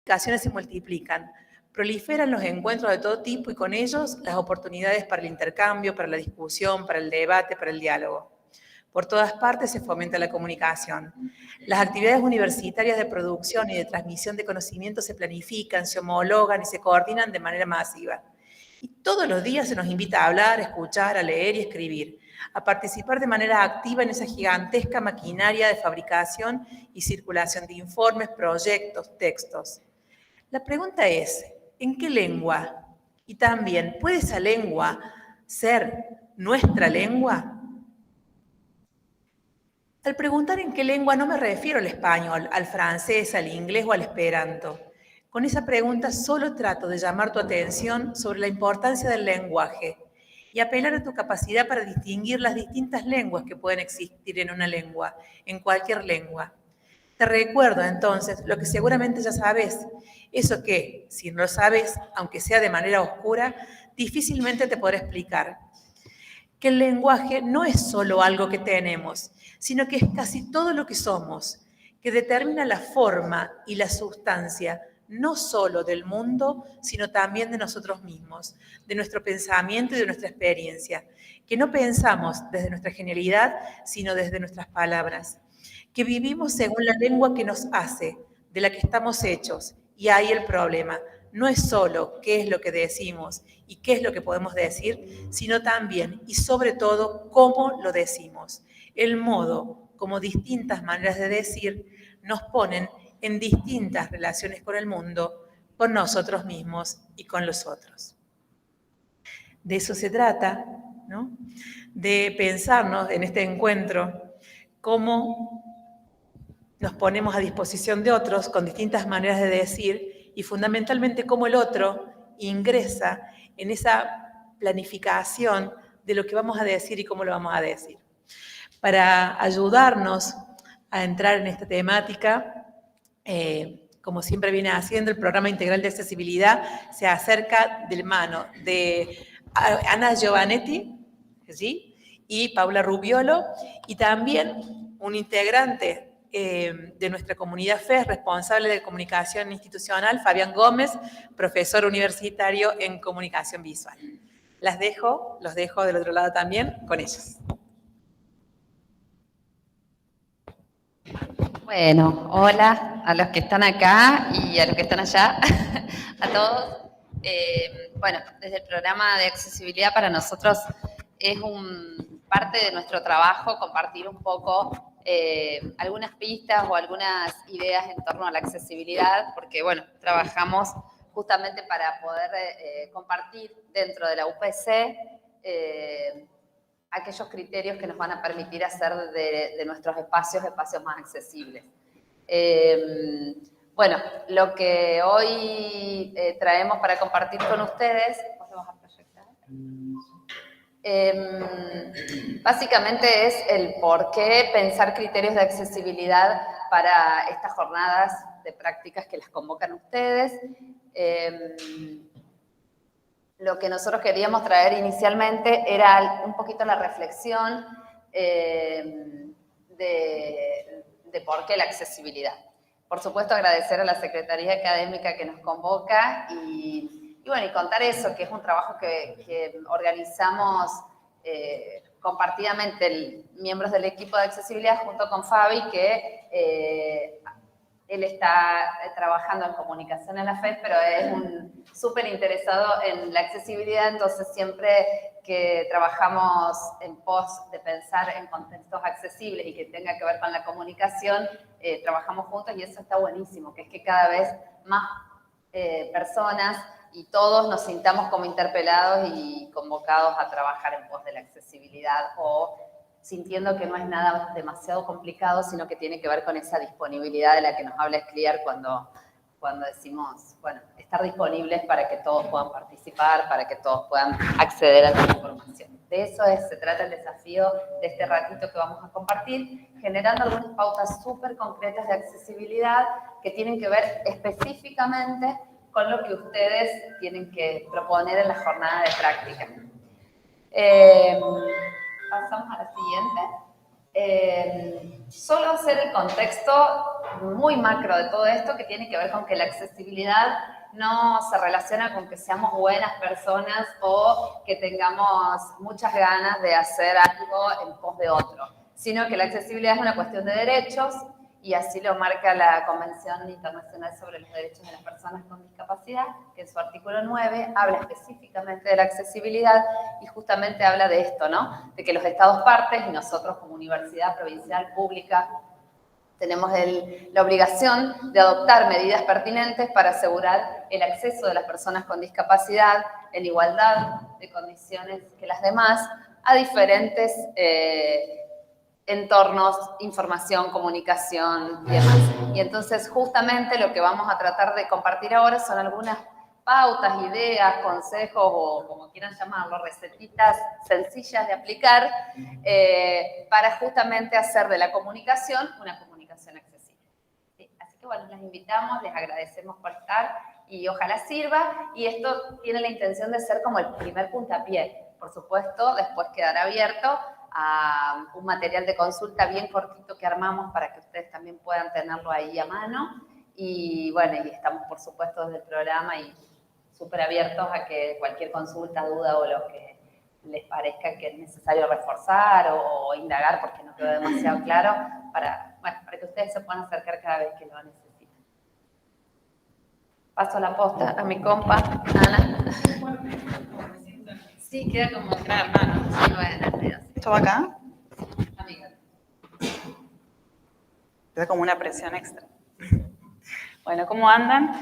comunicaciones se multiplican. Proliferan los encuentros de todo tipo y con ellos las oportunidades para el intercambio, para la discusión, para el debate, para el diálogo. Por todas partes se fomenta la comunicación. Las actividades universitarias de producción y de transmisión de conocimiento se planifican, se homologan y se coordinan de manera masiva. Y todos los días se nos invita a hablar, a escuchar, a leer y a escribir, a participar de manera activa en esa gigantesca maquinaria de fabricación y circulación de informes, proyectos, textos. La pregunta es, ¿en qué lengua? Y también, ¿puede esa lengua ser nuestra lengua? Al preguntar en qué lengua no me refiero al español, al francés, al inglés o al esperanto. Con esa pregunta solo trato de llamar tu atención sobre la importancia del lenguaje y apelar a tu capacidad para distinguir las distintas lenguas que pueden existir en una lengua, en cualquier lengua. Te recuerdo entonces lo que seguramente ya sabes, eso que, si no lo sabes, aunque sea de manera oscura, difícilmente te podré explicar. Que el lenguaje no es solo algo que tenemos, sino que es casi todo lo que somos, que determina la forma y la sustancia no solo del mundo, sino también de nosotros mismos, de nuestro pensamiento y de nuestra experiencia, que no pensamos desde nuestra genialidad, sino desde nuestras palabras, que vivimos según la lengua que nos hace, de la que estamos hechos, y ahí el problema. No es solo qué es lo que decimos y qué es lo que podemos decir, sino también y sobre todo cómo lo decimos. El modo como distintas maneras de decir nos ponen en distintas relaciones con el mundo, con nosotros mismos y con los otros. De eso se trata, ¿no? De pensarnos en este encuentro cómo nos ponemos a disposición de otros con distintas maneras de decir y fundamentalmente cómo el otro ingresa en esa planificación de lo que vamos a decir y cómo lo vamos a decir. Para ayudarnos a entrar en esta temática, como siempre viene haciendo, el Programa Integral de Accesibilidad se acerca de mano de Ana Giovanetti, ¿sí? Y Paula Rubiolo, y también un integrante de nuestra comunidad FES, responsable de comunicación institucional, Fabián Gómez, profesor universitario en comunicación visual. Los dejo del otro lado también con ellos. Bueno, hola a los que están acá y a los que están allá, a todos. Bueno, desde el programa de accesibilidad para nosotros es parte de nuestro trabajo compartir un poco algunas pistas o algunas ideas en torno a la accesibilidad, porque bueno, trabajamos justamente para poder compartir dentro de la UPC aquellos criterios que nos van a permitir hacer de nuestros espacios más accesibles. Bueno, lo que hoy traemos para compartir con ustedes, ¿vos lo vas a proyectar? Básicamente es el por qué pensar criterios de accesibilidad para estas jornadas de prácticas que las convocan ustedes. Lo que nosotros queríamos traer inicialmente era un poquito la reflexión de por qué la accesibilidad. Por supuesto, agradecer a la Secretaría Académica que nos convoca y contar eso, que es un trabajo que organizamos compartidamente miembros del equipo de accesibilidad junto con Fabi, que él está trabajando en comunicación en la FES, pero es súper interesado en la accesibilidad, entonces siempre que trabajamos en pos de pensar en contextos accesibles y que tenga que ver con la comunicación, trabajamos juntos y eso está buenísimo, que es que cada vez más personas y todos nos sintamos como interpelados y convocados a trabajar en pos de la accesibilidad o sintiendo que no es nada demasiado complicado, sino que tiene que ver con esa disponibilidad de la que nos habla Scliar cuando decimos, bueno, estar disponibles para que todos puedan participar, para que todos puedan acceder a la información. De eso se trata el desafío de este ratito que vamos a compartir, generando algunas pautas súper concretas de accesibilidad que tienen que ver específicamente con lo que ustedes tienen que proponer en la jornada de práctica. Pasamos a la siguiente. Solo hacer el contexto muy macro de todo esto que tiene que ver con que la accesibilidad no se relaciona con que seamos buenas personas o que tengamos muchas ganas de hacer algo en pos de otro, sino que la accesibilidad es una cuestión de derechos y así lo marca la Convención Internacional sobre los Derechos de las Personas con Discapacidad, que en su artículo 9 habla específicamente de la accesibilidad y justamente habla de esto, ¿no? De que los Estados partes y nosotros como universidad provincial pública tenemos la obligación de adoptar medidas pertinentes para asegurar el acceso de las personas con discapacidad en igualdad de condiciones que las demás a diferentes entornos, información, comunicación y demás. Y entonces justamente lo que vamos a tratar de compartir ahora son algunas pautas, ideas, consejos o como quieran llamarlo, recetitas sencillas de aplicar para justamente hacer de la comunicación una comunicación accesible. ¿Sí? Así que bueno, les invitamos, les agradecemos por estar y ojalá sirva. Y esto tiene la intención de ser como el primer puntapié. Por supuesto, después quedará abierto a un material de consulta bien cortito que armamos para que ustedes también puedan tenerlo ahí a mano. Y bueno, y estamos por supuesto desde el programa y súper abiertos a que cualquier consulta, duda o lo que les parezca que es necesario reforzar o indagar porque no quedó demasiado claro, para que ustedes se puedan acercar cada vez que lo necesiten. Paso la posta a mi compa, Ana. Sí, queda como gran hermano. Sí, bueno, ¿Esto va acá? amiga. Da como una presión extra. Bueno, ¿cómo andan?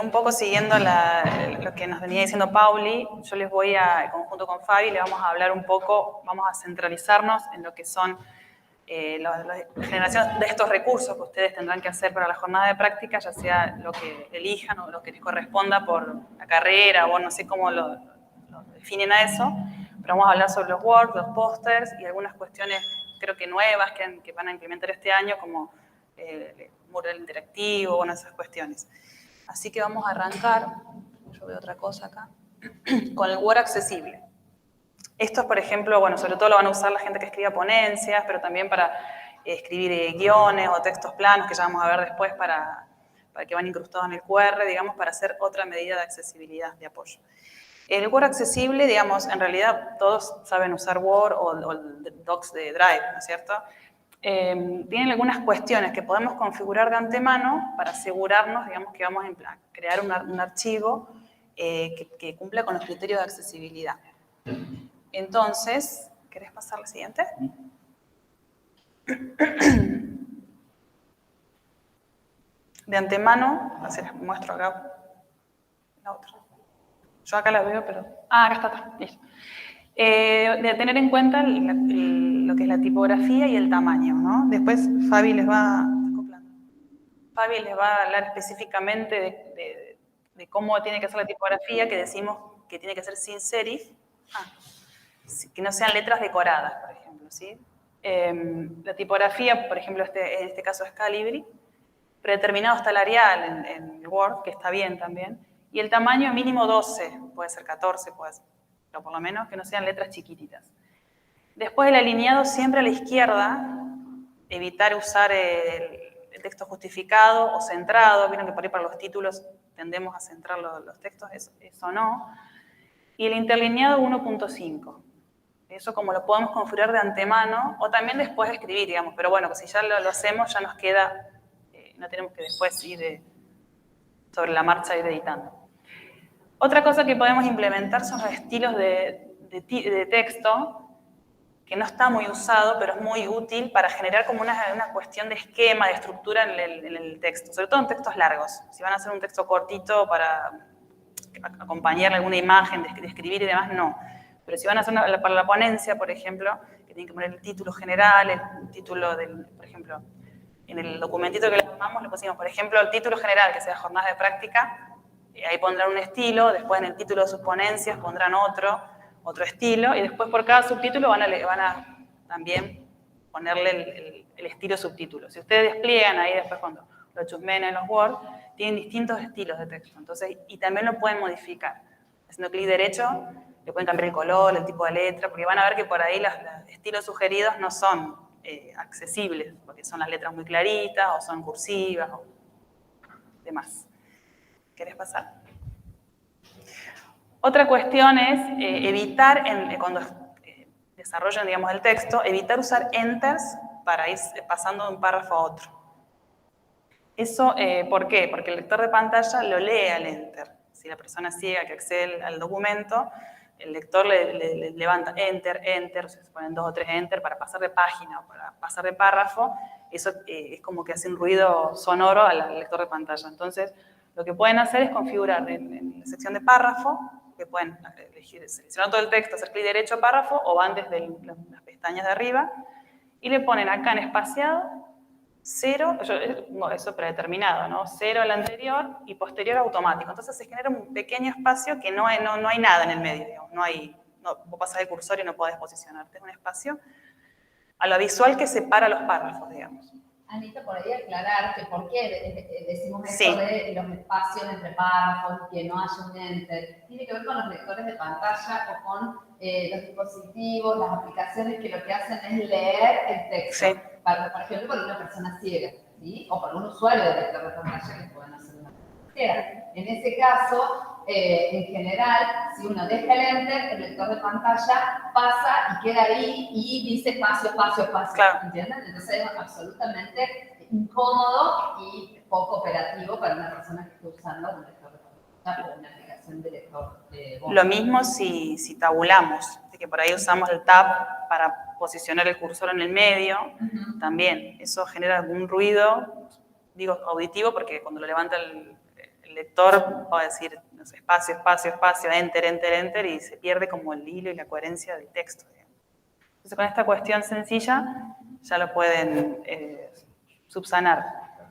Un poco siguiendo lo que nos venía diciendo Pauli, yo les voy a, conjunto con Fabi, le vamos a hablar un poco, vamos a centralizarnos en lo que son la generación de estos recursos que ustedes tendrán que hacer para la jornada de práctica, ya sea lo que elijan o lo que les corresponda por la carrera o no sé cómo lo definen a eso, pero vamos a hablar sobre los Word, los pósters y algunas cuestiones creo que nuevas que van a implementar este año como mural interactivo, bueno, esas cuestiones. Así que vamos a arrancar, yo veo otra cosa acá, con el Word accesible. Estos, por ejemplo, bueno, sobre todo lo van a usar la gente que escriba ponencias, pero también para escribir guiones o textos planos, que ya vamos a ver después para que van incrustados en el QR, digamos, para hacer otra medida de accesibilidad, de apoyo. El Word accesible, digamos, en realidad todos saben usar Word o el Docs de Drive, ¿no es cierto? Tienen algunas cuestiones que podemos configurar de antemano para asegurarnos, digamos, que vamos a crear un archivo que cumpla con los criterios de accesibilidad. Entonces, ¿querés pasar la siguiente? De antemano, así les muestro acá la otra. Yo acá la veo, pero... Ah, acá está atrás, listo. De tener en cuenta lo que es la tipografía y el tamaño, ¿no? Después Fabi les va a hablar específicamente de cómo tiene que ser la tipografía, que decimos que tiene que ser sin serif, que no sean letras decoradas, por ejemplo, ¿sí? La tipografía, por ejemplo, en este caso es Calibri, predeterminado está el Arial en Word, que está bien también, y el tamaño mínimo 12, puede ser 14, puede ser, pero por lo menos que no sean letras chiquititas. Después el alineado siempre a la izquierda, evitar usar el texto justificado o centrado, vieron que por ahí para los títulos tendemos a centrar los textos, eso no. Y el interlineado 1.5. Eso como lo podemos configurar de antemano o también después de escribir, digamos, pero bueno, si ya lo hacemos ya nos queda, no tenemos que después ir sobre la marcha ir editando. Otra cosa que podemos implementar son los estilos de texto, que no está muy usado, pero es muy útil para generar como una cuestión de esquema, de estructura en el texto, sobre todo en textos largos. Si van a hacer un texto cortito para acompañarle alguna imagen, de escribir y demás, no. Pero si van a hacer para la ponencia, por ejemplo, que tienen que poner el título general, el título por ejemplo, en el documentito que le armamos le pusimos, por ejemplo, el título general, que sea jornada de práctica, ahí pondrán un estilo, después en el título de sus ponencias pondrán otro estilo, y después por cada subtítulo van a también ponerle el estilo subtítulo. Si ustedes despliegan ahí después cuando lo chusmen en los Word, tienen distintos estilos de texto, entonces, y también lo pueden modificar. Haciendo clic derecho, le pueden cambiar el color, el tipo de letra, porque van a ver que por ahí los estilos sugeridos no son accesibles, porque son las letras muy claritas, o son cursivas, o demás. ¿Querés pasar? Otra cuestión es evitar, cuando desarrollan, digamos, el texto, evitar usar enters para ir pasando de un párrafo a otro. Eso, ¿por qué? Porque el lector de pantalla lo lee al enter. Si la persona ciega que accede al documento, el lector le levanta enter, enter, o sea, se ponen 2 o 3 enter para pasar de página o para pasar de párrafo. Eso es como que hace un ruido sonoro al lector de pantalla. Entonces, lo que pueden hacer es configurar en la sección de párrafo, que pueden elegir, seleccionar todo el texto, hacer clic derecho a párrafo, o van desde las pestañas de arriba, y le ponen acá en espaciado, 0, eso predeterminado, ¿no? 0 el anterior y posterior automático. Entonces se genera un pequeño espacio que no hay nada en el medio, digamos. Vos pasás el cursor y no podés posicionarte. Es un espacio a lo visual que separa los párrafos, digamos. Anita, por ahí aclarar que por qué decimos esto Sí. de los espacios entre párrafos, que no haya un enter. Tiene que ver con los lectores de pantalla o con los dispositivos, las aplicaciones que lo que hacen es leer el texto. Sí. Por ejemplo, por una persona ciega, ¿sí? O por un usuario de lector de pantalla que pueden hacer una ciega. En ese caso, en general, si uno deja el enter, el lector de pantalla pasa y queda ahí y dice espacio, espacio, espacio. Claro. ¿Entienden? Entonces es absolutamente incómodo y poco operativo para una persona que esté usando un lector de pantalla o una aplicación de lector de voz. Lo mismo si tabulamos, de que por ahí usamos el tab para posicionar el cursor en el medio, también eso genera algún ruido, digo auditivo, porque cuando lo levanta el lector va a decir, no sé, espacio, espacio, espacio, enter, enter, enter, y se pierde como el hilo y la coherencia del texto. Entonces con esta cuestión sencilla ya lo pueden subsanar.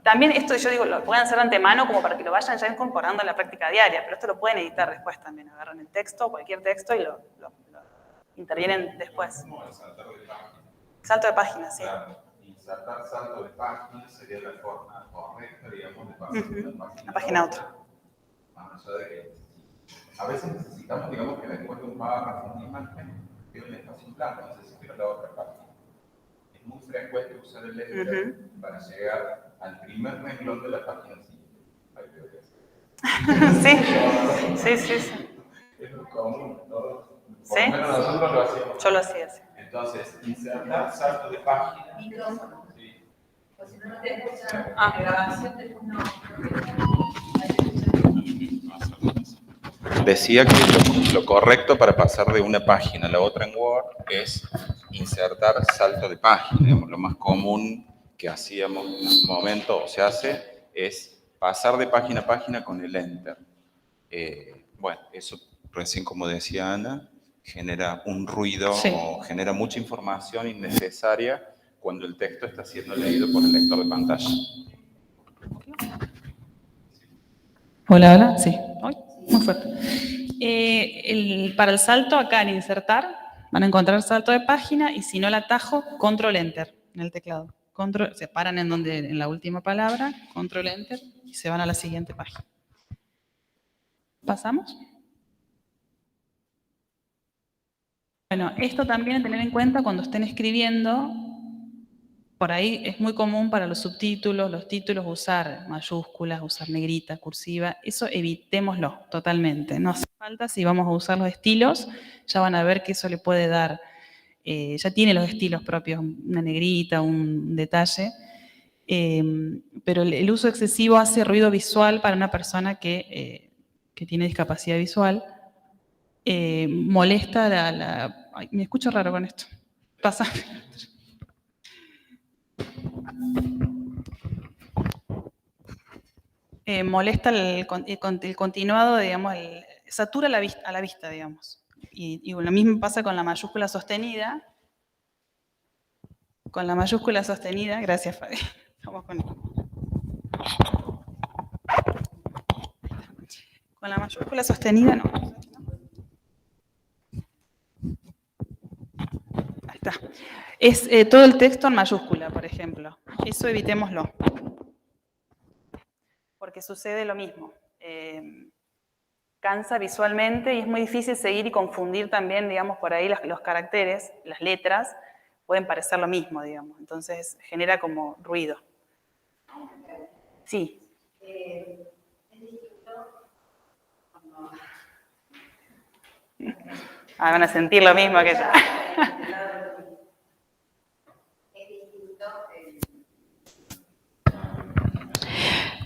También esto, yo digo, lo pueden hacer de antemano como para que lo vayan ya incorporando en la práctica diaria, pero esto lo pueden editar después también. Agarran el texto, cualquier texto, y lo intervienen después. Como el saltar de página. Salto de página, sí. Claro, insertar salto de página sería la forma correcta, digamos, de pasar de una página a otra. Más allá de que a veces necesitamos, digamos, que después de un párrafo, una imagen, tiene un espacio en blanco, necesito la otra página. Es muy frecuente usar el enter para llegar al primer renglón de la página siguiente. Ahí veo que Sí. es muy común, ¿no? ¿Sí? Por lo menos nosotros lo hacíamos. Yo lo hacía así. Entonces, insertar salto de página. Micrófono. Sí. Pues si no te escuchan, Ah. la grabación te no. Decía que lo correcto para pasar de una página a la otra en Word es insertar salto de página. Digamos, lo más común que hacíamos en un momento, o se hace, es pasar de página a página con el Enter. Bueno, eso recién, como decía Ana, genera un ruido o genera mucha información innecesaria cuando el texto está siendo leído por el lector de pantalla. Hola, sí. Ay, muy fuerte. Para el salto, acá en insertar, van a encontrar salto de página, y si no el atajo, control enter en el teclado. Se paran en la última palabra, control enter, y se van a la siguiente página. ¿Pasamos? Bueno, esto también a tener en cuenta cuando estén escribiendo. Por ahí es muy común para los subtítulos, los títulos, usar mayúsculas, usar negrita, cursiva. Eso evitémoslo totalmente. No hace falta. Si vamos a usar los estilos, ya van a ver que eso le puede dar, ya tiene los estilos propios, una negrita, un detalle. Pero el uso excesivo hace ruido visual para una persona que tiene discapacidad visual. Molesta Ay, me escucho raro con esto. Pasa. Molesta el continuado, digamos, satura a la vista, digamos. Y lo mismo pasa con la mayúscula sostenida. Con la mayúscula sostenida, gracias, Fabi. Vamos con la mayúscula sostenida, no. Ahí está. Es todo el texto en mayúscula, por ejemplo. Eso evitémoslo. Porque sucede lo mismo. Cansa visualmente y es muy difícil seguir y confundir también, digamos, por ahí los caracteres, las letras, pueden parecer lo mismo, digamos. Entonces genera como ruido. Sí. Van a sentir lo mismo que yo.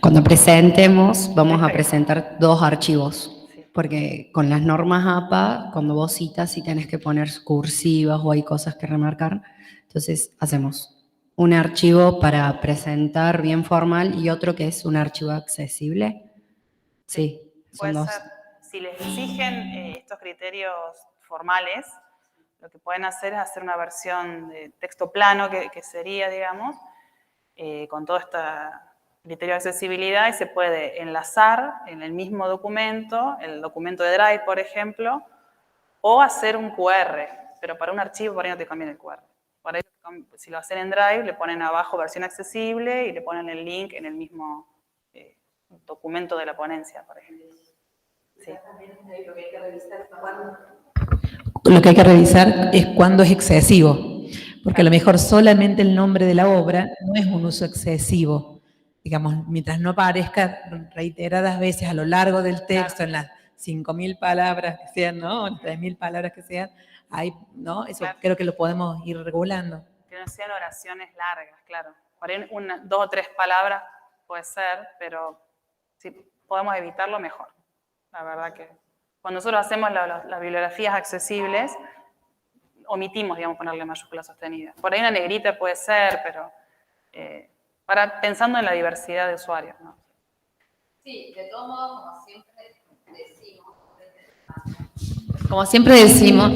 Cuando presentemos, vamos a presentar 2 archivos, porque con las normas APA, cuando vos citas, si tenés que poner cursivas o hay cosas que remarcar, entonces hacemos un archivo para presentar bien formal y otro que es un archivo accesible. Sí, son Puede 2. ser, si les exigen estos criterios formales, lo que pueden hacer es hacer una versión de texto plano, que sería, digamos, con todo este criterio de accesibilidad, y se puede enlazar en el mismo documento, el documento de Drive, por ejemplo, o hacer un QR, pero para un archivo por ahí no te conviene el QR. Para eso, si lo hacen en Drive, le ponen abajo versión accesible y le ponen el link en el mismo documento de la ponencia, por ejemplo. Sí. Lo que hay que revisar es cuándo es excesivo, porque a lo mejor solamente el nombre de la obra no es un uso excesivo. Digamos, mientras no aparezca reiteradas veces a lo largo del texto, en las 5.000 palabras que sean, ¿no? En 3.000 palabras que sean, hay, ¿no? Eso creo que lo podemos ir regulando. Que no sean oraciones largas, claro. Por ahí 2 o 3 palabras puede ser, pero si podemos evitarlo, mejor. La verdad que cuando nosotros hacemos las bibliografías accesibles, omitimos, digamos, ponerle mayúscula sostenida. Por ahí una negrita puede ser, pero pensando en la diversidad de usuarios, ¿no? Sí, de todos modos, Como siempre decimos,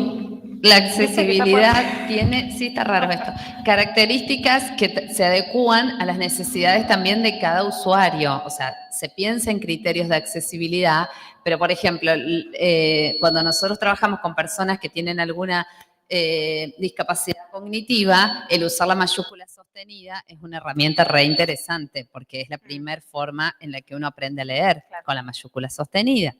la accesibilidad tiene, sí está raro esto, características que se adecúan a las necesidades también de cada usuario. O sea, se piensa en criterios de accesibilidad, pero por ejemplo, cuando nosotros trabajamos con personas que tienen alguna discapacidad cognitiva, el usar la mayúscula sostenida es una herramienta re interesante, porque es la primera forma en la que uno aprende a leer, con la mayúscula sostenida.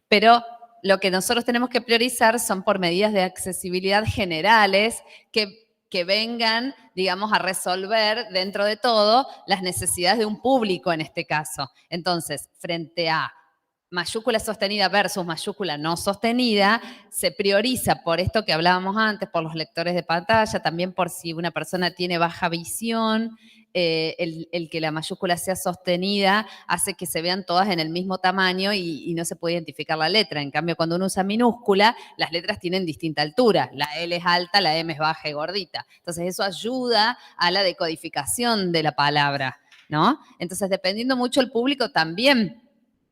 Pero lo que nosotros tenemos que priorizar son por medidas de accesibilidad generales que vengan, digamos, a resolver dentro de todo las necesidades de un público en este caso. Entonces, frente a mayúscula sostenida versus mayúscula no sostenida, se prioriza por esto que hablábamos antes, por los lectores de pantalla, también por si una persona tiene baja visión, el que la mayúscula sea sostenida hace que se vean todas en el mismo tamaño y no se puede identificar la letra. En cambio, cuando uno usa minúscula, las letras tienen distinta altura. La L es alta, la M es baja y gordita. Entonces, eso ayuda a la decodificación de la palabra, ¿no? Entonces, dependiendo mucho del público, también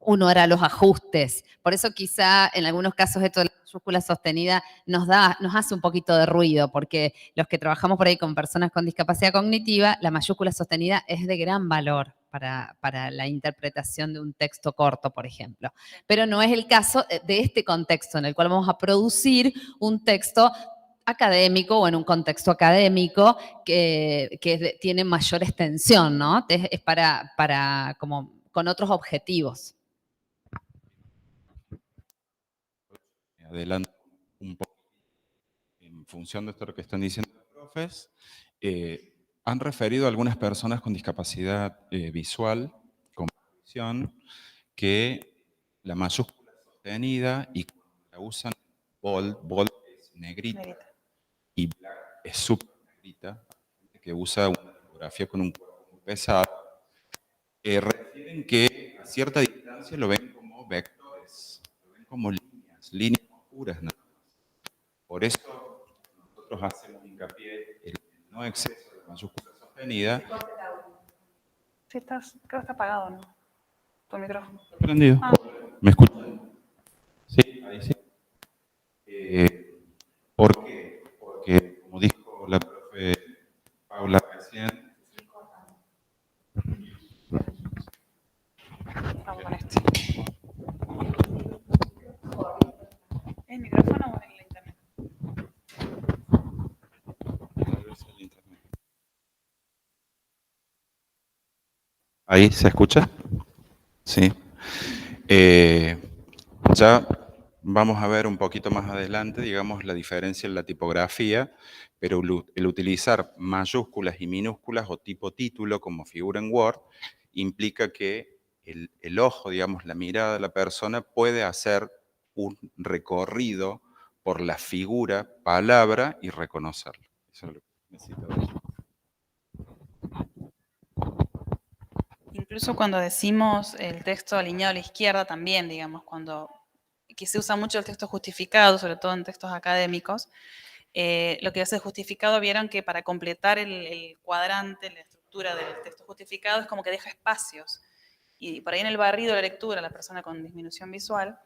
uno hará los ajustes. Por eso quizá en algunos casos esto de la mayúscula sostenida nos hace un poquito de ruido, porque los que trabajamos por ahí con personas con discapacidad cognitiva, la mayúscula sostenida es de gran valor para la interpretación de un texto corto, por ejemplo. Pero no es el caso de este contexto en el cual vamos a producir un texto académico o en un contexto académico que tiene mayor extensión, ¿no? Es para como con otros objetivos. Adelanto un poco en función de esto que están diciendo los profes. Han referido a algunas personas con discapacidad visual, con visión, que la mayúscula sostenida y la usan bold es negrita, y black es súper negrita, que usa una tipografía con un cuerpo muy pesado, refieren que a cierta distancia lo ven como vectores, lo ven como líneas oscuras, ¿no? Por eso nosotros hacemos hincapié en el no exceso de la mayúscula sostenida. Sí, creo que está apagado, ¿no? Tu micrófono. Está prendido. ¿Me escuchan? Sí, ahí sí. ¿Por qué? Porque, como dijo la profe Paula recién, Vamos con esto. ¿El micrófono o el internet? ¿ahí se escucha? Sí. Ya vamos a ver un poquito más adelante, digamos, la diferencia en la tipografía, pero el utilizar mayúsculas y minúsculas o tipo título como figura en Word implica que el ojo, digamos, la mirada de la persona puede hacer un recorrido por la figura, palabra y reconocerlo. Eso es lo que necesito decir. Incluso cuando decimos el texto alineado a la izquierda también, digamos, que se usa mucho el texto justificado, sobre todo en textos académicos, lo que hace justificado, vieron que para completar el cuadrante, la estructura del texto justificado, es como que deja espacios. Y por ahí en el barrido de la lectura, la persona con disminución visual,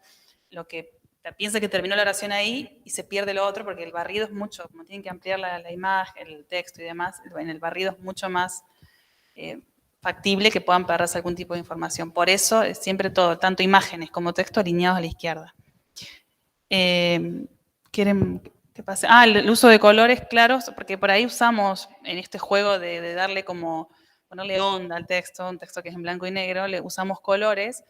lo que piensa que terminó la oración ahí y se pierde lo otro, porque el barrido es mucho, como tienen que ampliar la imagen, el texto y demás, en el barrido es mucho más factible que puedan perderse algún tipo de información. Por eso es siempre todo, tanto imágenes como texto alineados a la izquierda. ¿Quieren que pase? El uso de colores claros, porque por ahí usamos en este juego de darle como, ponerle onda al texto, un texto que es en blanco y negro, le usamos colores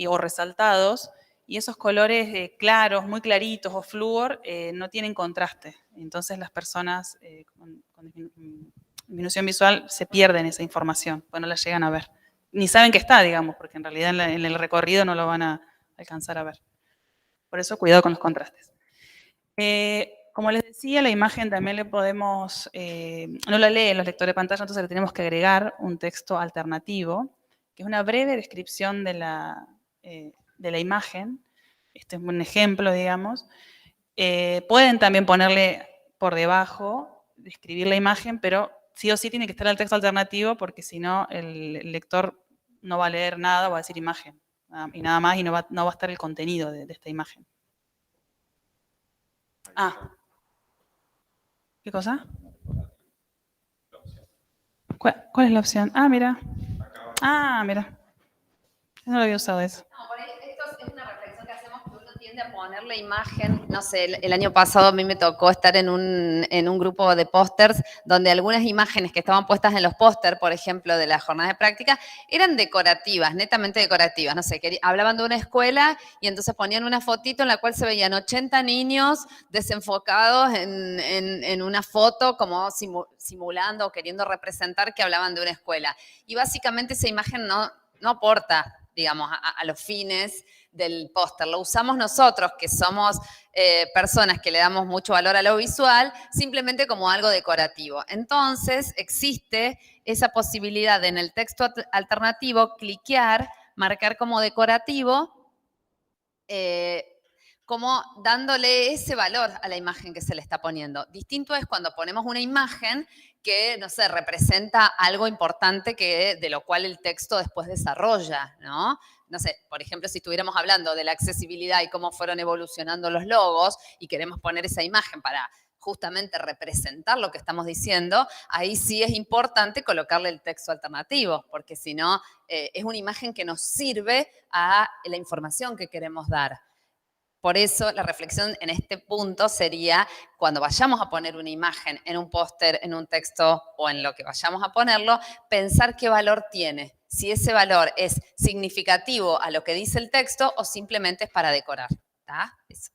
o resaltados, y esos colores claros, muy claritos o flúor, no tienen contraste. Entonces las personas con disminución visual se pierden esa información, pues no la llegan a ver. Ni saben que está, digamos, porque en realidad en el recorrido no lo van a alcanzar a ver. Por eso, cuidado con los contrastes. Como les decía, la imagen también le podemos, no la leen los lectores de pantalla, entonces le tenemos que agregar un texto alternativo, que es una breve descripción de la imagen. Este es un ejemplo, digamos. Pueden también ponerle por debajo, describir la imagen, pero sí o sí tiene que estar el texto alternativo, porque si no, el lector no va a leer nada, va a decir imagen, y nada más, y no va a estar el contenido de esta imagen. ¿Qué cosa? ¿Cuál es la opción? Mira. Mira. Yo no lo había usado eso. No, por ahí esto es una reflexión que hacemos, que uno tiende a poner la imagen. No sé, el año pasado a mí me tocó estar en un grupo de pósters donde algunas imágenes que estaban puestas en los pósters, por ejemplo, de la jornada de práctica, eran decorativas, netamente decorativas. No sé, hablaban de una escuela y entonces ponían una fotito en la cual se veían 80 niños desenfocados en una foto como simulando o queriendo representar que hablaban de una escuela. Y básicamente esa imagen no aporta, digamos, a los fines del póster. Lo usamos nosotros, que somos personas que le damos mucho valor a lo visual, simplemente como algo decorativo. Entonces, existe esa posibilidad de, en el texto alternativo, cliquear, marcar como decorativo, como dándole ese valor a la imagen que se le está poniendo. Distinto es cuando ponemos una imagen que, no sé, representa algo importante de lo cual el texto después desarrolla, ¿no? No sé, por ejemplo, si estuviéramos hablando de la accesibilidad y cómo fueron evolucionando los logos y queremos poner esa imagen para justamente representar lo que estamos diciendo, ahí sí es importante colocarle el texto alternativo, porque si no, es una imagen que nos sirve a la información que queremos dar. Por eso la reflexión en este punto sería, cuando vayamos a poner una imagen en un póster, en un texto o en lo que vayamos a ponerlo, pensar qué valor tiene. Si ese valor es significativo a lo que dice el texto o simplemente es para decorar. ¿Está? Eso.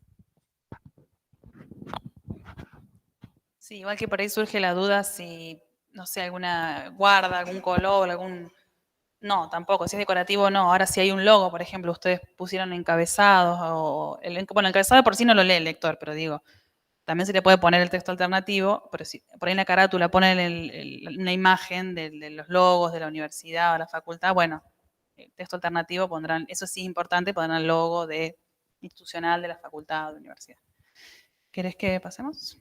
Sí, igual que por ahí surge la duda si, no sé, alguna guarda, algún color, No, tampoco, si es decorativo no. Ahora si hay un logo, por ejemplo, ustedes pusieron encabezados, bueno, el encabezado por sí no lo lee el lector, pero digo, también se le puede poner el texto alternativo, pero si por ahí en la carátula ponen una imagen de los logos de la universidad o la facultad, bueno, el texto alternativo pondrán, eso sí es importante, pondrán el logo institucional de la facultad o de la universidad. ¿Querés que pasemos?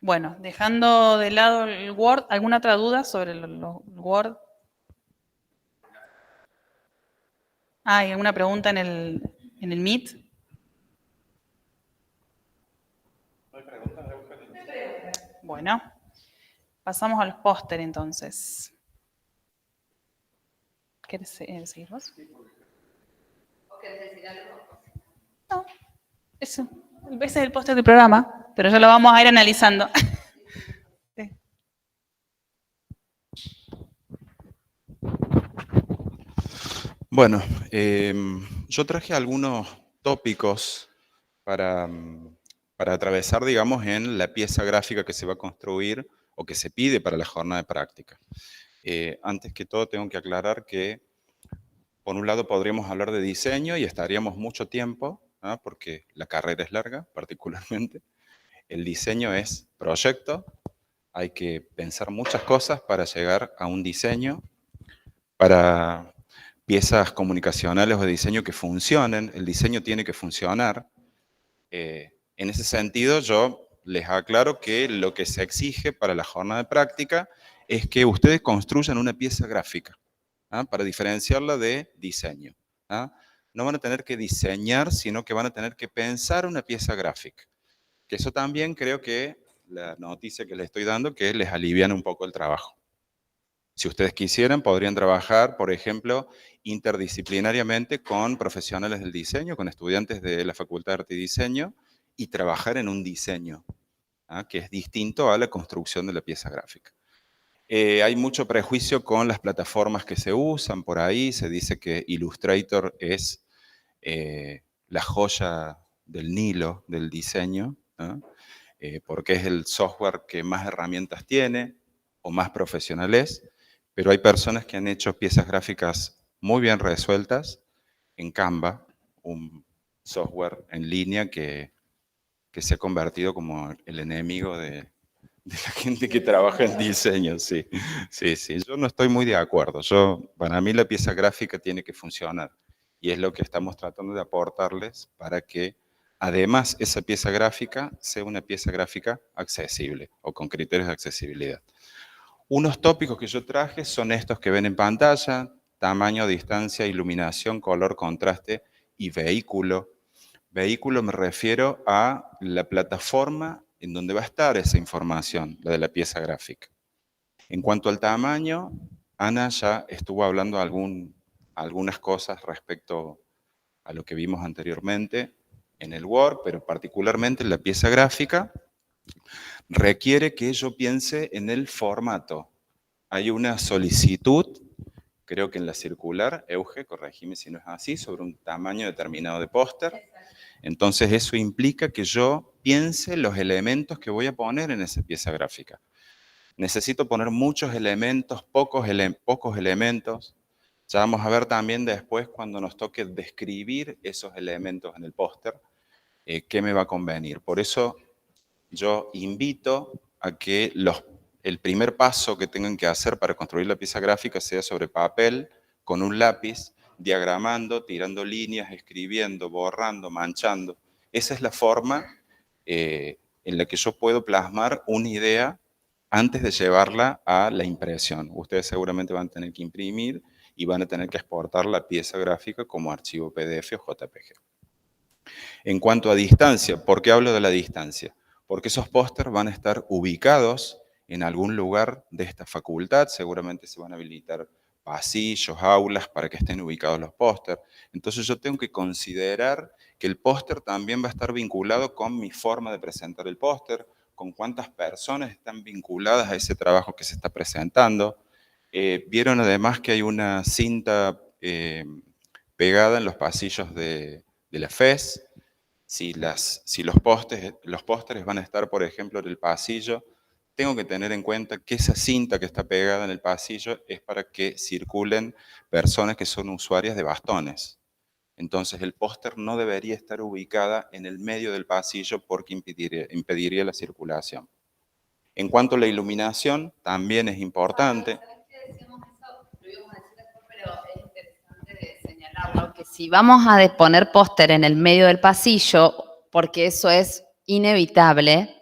Bueno, dejando de lado el Word, ¿alguna otra duda sobre el Word? ¿Hay alguna pregunta en el Meet? ¿No hay preguntas? Bueno, pasamos a los póster entonces. ¿Quieres seguir vos? ¿O querés decir algo? No, ese es el póster del programa, pero ya lo vamos a ir analizando. Sí. Bueno, yo traje algunos tópicos para atravesar, digamos, en la pieza gráfica que se va a construir o que se pide para la jornada de práctica. Antes que todo tengo que aclarar que, por un lado, podríamos hablar de diseño y estaríamos mucho tiempo, ¿ah? Porque la carrera es larga, particularmente. El diseño es proyecto, hay que pensar muchas cosas para llegar a un diseño, para piezas comunicacionales o de diseño que funcionen. El diseño tiene que funcionar. En ese sentido, yo les aclaro que lo que se exige para la jornada de práctica es que ustedes construyan una pieza gráfica, ¿ah? Para diferenciarla de diseño, ¿ah? No van a tener que diseñar, sino que van a tener que pensar una pieza gráfica. Que eso también creo que la noticia que les estoy dando, que les alivian un poco el trabajo. Si ustedes quisieran, podrían trabajar, por ejemplo, interdisciplinariamente con profesionales del diseño, con estudiantes de la Facultad de Arte y Diseño, y trabajar en un diseño, ¿ah? Que es distinto a la construcción de la pieza gráfica. Hay mucho prejuicio con las plataformas que se usan por ahí. Se dice que Illustrator es la joya del Nilo del diseño, ¿ah? Porque es el software que más herramientas tiene o más profesional es, pero hay personas que han hecho piezas gráficas muy bien resueltas en Canva, un software en línea que se ha convertido como el enemigo de la gente que trabaja en diseño. Sí, sí, sí. Yo no estoy muy de acuerdo. Para mí la pieza gráfica tiene que funcionar y es lo que estamos tratando de aportarles para que además esa pieza gráfica sea una pieza gráfica accesible o con criterios de accesibilidad. Unos tópicos que yo traje son estos que ven en pantalla: tamaño, distancia, iluminación, color, contraste y vehículo. Vehículo me refiero a la plataforma en donde va a estar esa información, la de la pieza gráfica. En cuanto al tamaño, Ana ya estuvo hablando algunas cosas respecto a lo que vimos anteriormente en el Word, pero particularmente en la pieza gráfica, requiere que yo piense en el formato. Hay una solicitud, creo que en la circular, Euge, corregime si no es así, sobre un tamaño determinado de póster. Entonces eso implica que yo piense los elementos que voy a poner en esa pieza gráfica. Necesito poner muchos elementos, pocos elementos. Ya vamos a ver también después, cuando nos toque describir esos elementos en el póster, qué me va a convenir. Por eso yo invito a que el primer paso que tengan que hacer para construir la pieza gráfica sea sobre papel, con un lápiz, diagramando, tirando líneas, escribiendo, borrando, manchando. Esa es la forma en la que yo puedo plasmar una idea antes de llevarla a la impresión. Ustedes seguramente van a tener que imprimir y van a tener que exportar la pieza gráfica como archivo PDF o JPG. En cuanto a distancia, ¿por qué hablo de la distancia? Porque esos pósters van a estar ubicados en algún lugar de esta facultad. Seguramente se van a habilitar pasillos, aulas, para que estén ubicados los pósters. Entonces yo tengo que considerar que el póster también va a estar vinculado con mi forma de presentar el póster, con cuántas personas están vinculadas a ese trabajo que se está presentando. Vieron además que hay una cinta pegada en los pasillos de la FES. Si los pósteres van a estar, por ejemplo, en el pasillo, tengo que tener en cuenta que esa cinta que está pegada en el pasillo es para que circulen personas que son usuarias de bastones. Entonces el póster no debería estar ubicada en el medio del pasillo porque impediría la circulación. En cuanto a la iluminación, también es importante. Porque si vamos a poner póster en el medio del pasillo, porque eso es inevitable,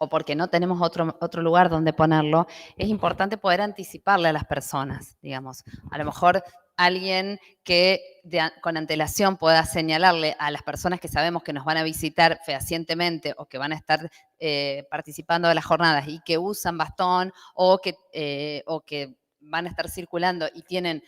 o porque no tenemos otro lugar donde ponerlo, es importante poder anticiparle a las personas, digamos. A lo mejor alguien que con antelación pueda señalarle a las personas que sabemos que nos van a visitar fehacientemente o que van a estar participando de las jornadas y que usan bastón o que van a estar circulando y tienen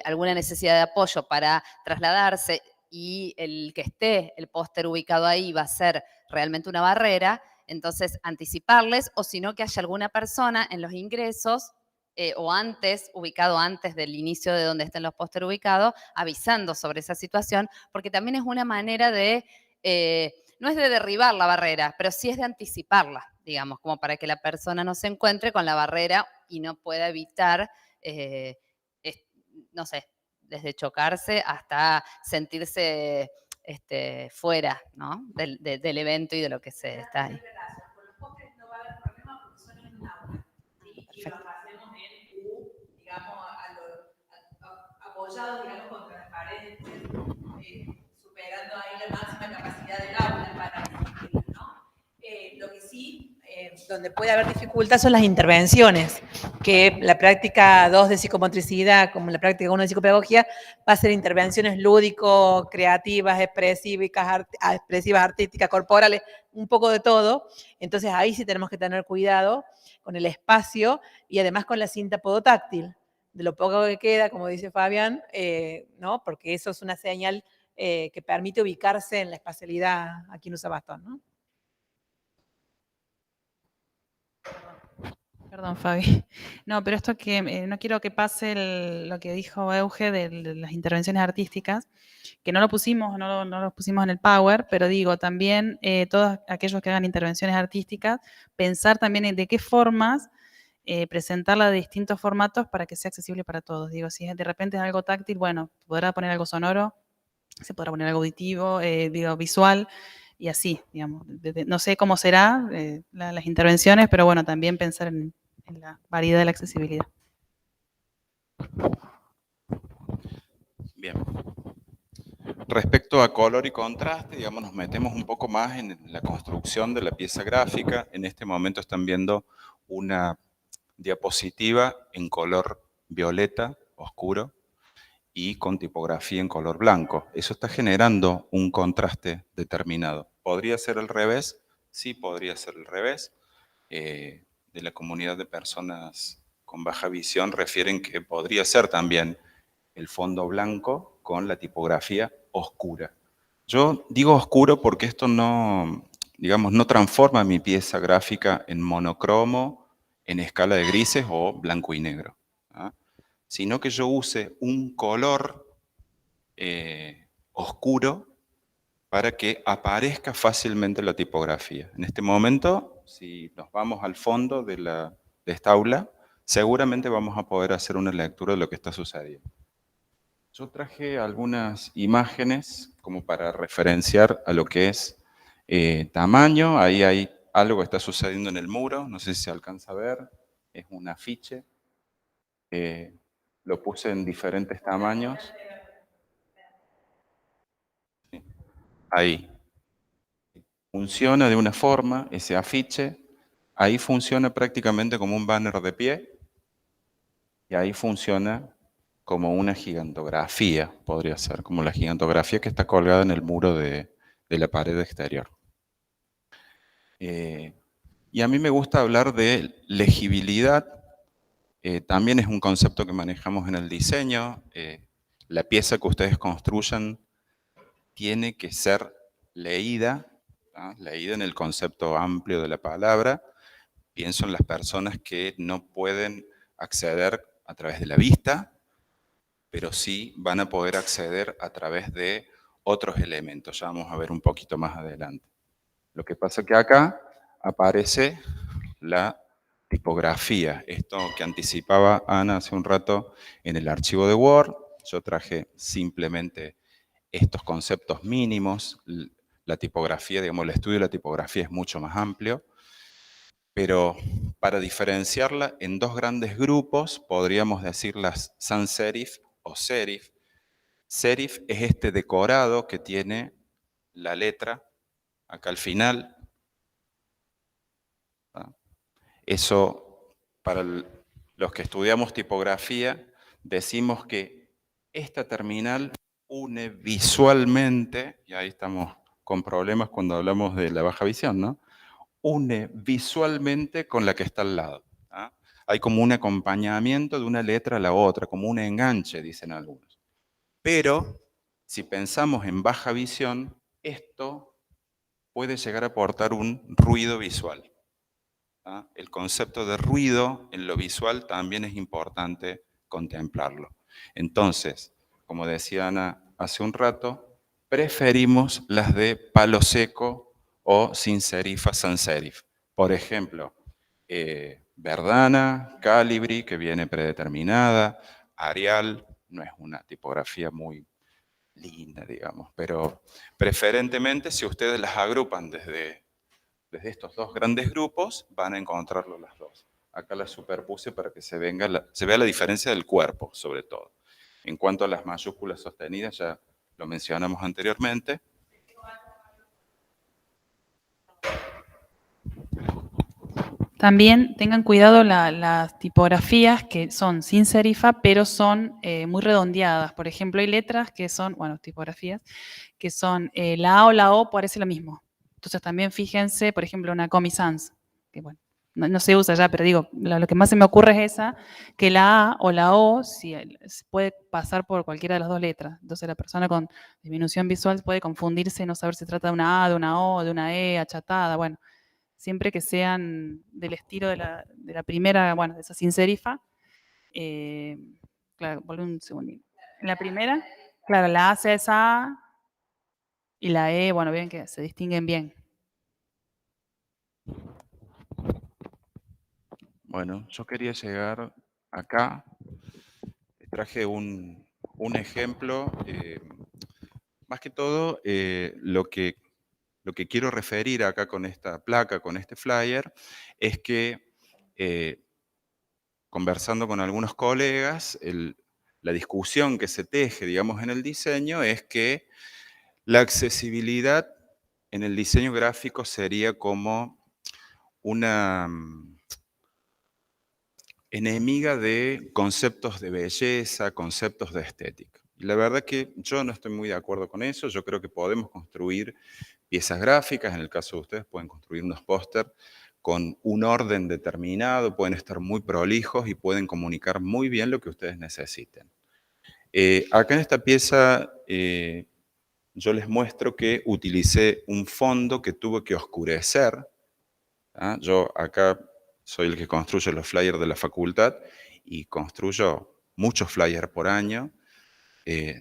alguna necesidad de apoyo para trasladarse, y el que esté el póster ubicado ahí va a ser realmente una barrera. Entonces, anticiparles, o si no, que haya alguna persona en los ingresos o antes, ubicado antes del inicio de donde estén los póster ubicados, avisando sobre esa situación, porque también es una manera de, no es de derribar la barrera, pero sí es de anticiparla, digamos, como para que la persona no se encuentre con la barrera y no pueda evitar, no sé, desde chocarse hasta sentirse fuera, ¿no? del evento y de lo que se está ahí. Con los postres no va a haber problema porque son en un aula. ¿Sí? Y los hacemos en U, digamos, apoyados, digamos, contra las paredes, superando ahí la máxima capacidad del aula para recibirlas, ¿no? Lo que sí, donde puede haber dificultad son las intervenciones, que la práctica 2 de psicomotricidad, como la práctica 1 de psicopedagogía, va a ser intervenciones lúdico, creativas, expresivas, artísticas, corporales, un poco de todo. Entonces ahí sí tenemos que tener cuidado con el espacio y además con la cinta podotáctil, de lo poco que queda, como dice Fabián, ¿no? Porque eso es una señal que permite ubicarse en la espacialidad a quien usa bastón, ¿no? Perdón, Fabi. No, pero esto que no quiero que pase lo que dijo Euge de las intervenciones artísticas, que no lo pusimos en el Power, pero digo, también todos aquellos que hagan intervenciones artísticas, pensar también en de qué formas presentarla de distintos formatos para que sea accesible para todos. Digo, si de repente es algo táctil, bueno, podrá poner algo sonoro, se podrá poner algo auditivo, digo, visual, y así, digamos. No sé cómo será las intervenciones, pero bueno, también pensar en la variedad de la accesibilidad. Bien. Respecto a color y contraste, digamos, nos metemos un poco más en la construcción de la pieza gráfica. En este momento están viendo una diapositiva en color violeta oscuro y con tipografía en color blanco. Eso está generando un contraste determinado. ¿Podría ser al revés? Sí, podría ser al revés. De la comunidad de personas con baja visión refieren que podría ser también el fondo blanco con la tipografía oscura. Yo digo oscuro porque esto no, digamos, no transforma mi pieza gráfica en monocromo, en escala de grises o blanco y negro, ¿ah? Sino que yo use un color oscuro para que aparezca fácilmente la tipografía. En este momento, si nos vamos al fondo de esta aula, seguramente vamos a poder hacer una lectura de lo que está sucediendo. Yo traje algunas imágenes como para referenciar a lo que es tamaño. Ahí hay algo que está sucediendo en el muro, no sé si se alcanza a ver, es un afiche. Lo puse en diferentes tamaños. Sí. Ahí. Funciona de una forma, ese afiche. Ahí funciona prácticamente como un banner de pie. Y ahí funciona como una gigantografía, podría ser, como la gigantografía que está colgada en el muro de la pared exterior. Y a mí me gusta hablar de legibilidad. También es un concepto que manejamos en el diseño. La pieza que ustedes construyan tiene que ser leída, ¿no? Leída en el concepto amplio de la palabra. Pienso en las personas que no pueden acceder a través de la vista, pero sí van a poder acceder a través de otros elementos. Ya vamos a ver un poquito más adelante. Lo que pasa es que acá aparece la tipografía. Esto que anticipaba Ana hace un rato en el archivo de Word. Yo traje simplemente estos conceptos mínimos. La tipografía, digamos, el estudio de la tipografía es mucho más amplio. Pero para diferenciarla en dos grandes grupos, podríamos decir las sans serif o serif. Serif es este decorado que tiene la letra acá al final. Eso, para los que estudiamos tipografía, decimos que esta terminal une visualmente, y ahí estamos con problemas cuando hablamos de la baja visión, ¿no? Une visualmente con la que está al lado. ¿Ah? Hay como un acompañamiento de una letra a la otra, como un enganche, dicen algunos. Pero, si pensamos en baja visión, esto puede llegar a aportar un ruido visual. El concepto de ruido en lo visual también es importante contemplarlo. Entonces, como decía Ana hace un rato, preferimos las de palo seco o sin serifa, sans serif. Por ejemplo, Verdana, Calibri, que viene predeterminada, Arial, no es una tipografía muy linda, digamos, pero preferentemente si ustedes las agrupan desde estos dos grandes grupos, van a encontrarlo las dos. Acá las superpuse para que se vea la diferencia del cuerpo, sobre todo. En cuanto a las mayúsculas sostenidas, ya lo mencionamos anteriormente. También tengan cuidado las tipografías que son sin serifa, pero son muy redondeadas. Por ejemplo, hay letras que son, bueno, tipografías, que son la A o la O parece lo mismo. Entonces también fíjense, por ejemplo, una Comic Sans, que bueno, no se usa ya, pero digo, lo que más se me ocurre es esa, que la A o la O puede pasar por cualquiera de las dos letras. Entonces la persona con disminución visual puede confundirse y no saber si se trata de una A, de una O, de una E achatada, bueno. Siempre que sean del estilo de la primera, bueno, de esa sin serifa. Claro, vuelve un segundito. En la primera, claro, la A se es A y la E, bueno, bien que se distinguen bien. Bueno, yo quería llegar acá. Traje un ejemplo. Más que todo, lo que quiero referir acá con esta placa, con este flyer, es que conversando con algunos colegas, la discusión que se teje, digamos, en el diseño es que la accesibilidad en el diseño gráfico sería como una enemiga de conceptos de belleza, conceptos de estética. Y la verdad que yo no estoy muy de acuerdo con eso. Yo creo que podemos construir piezas gráficas, en el caso de ustedes pueden construir unos póster con un orden determinado, pueden estar muy prolijos y pueden comunicar muy bien lo que ustedes necesiten. Acá en esta pieza yo les muestro que utilicé un fondo que tuve que oscurecer. Yo acá soy el que construye los flyers de la facultad y construyo muchos flyers por año,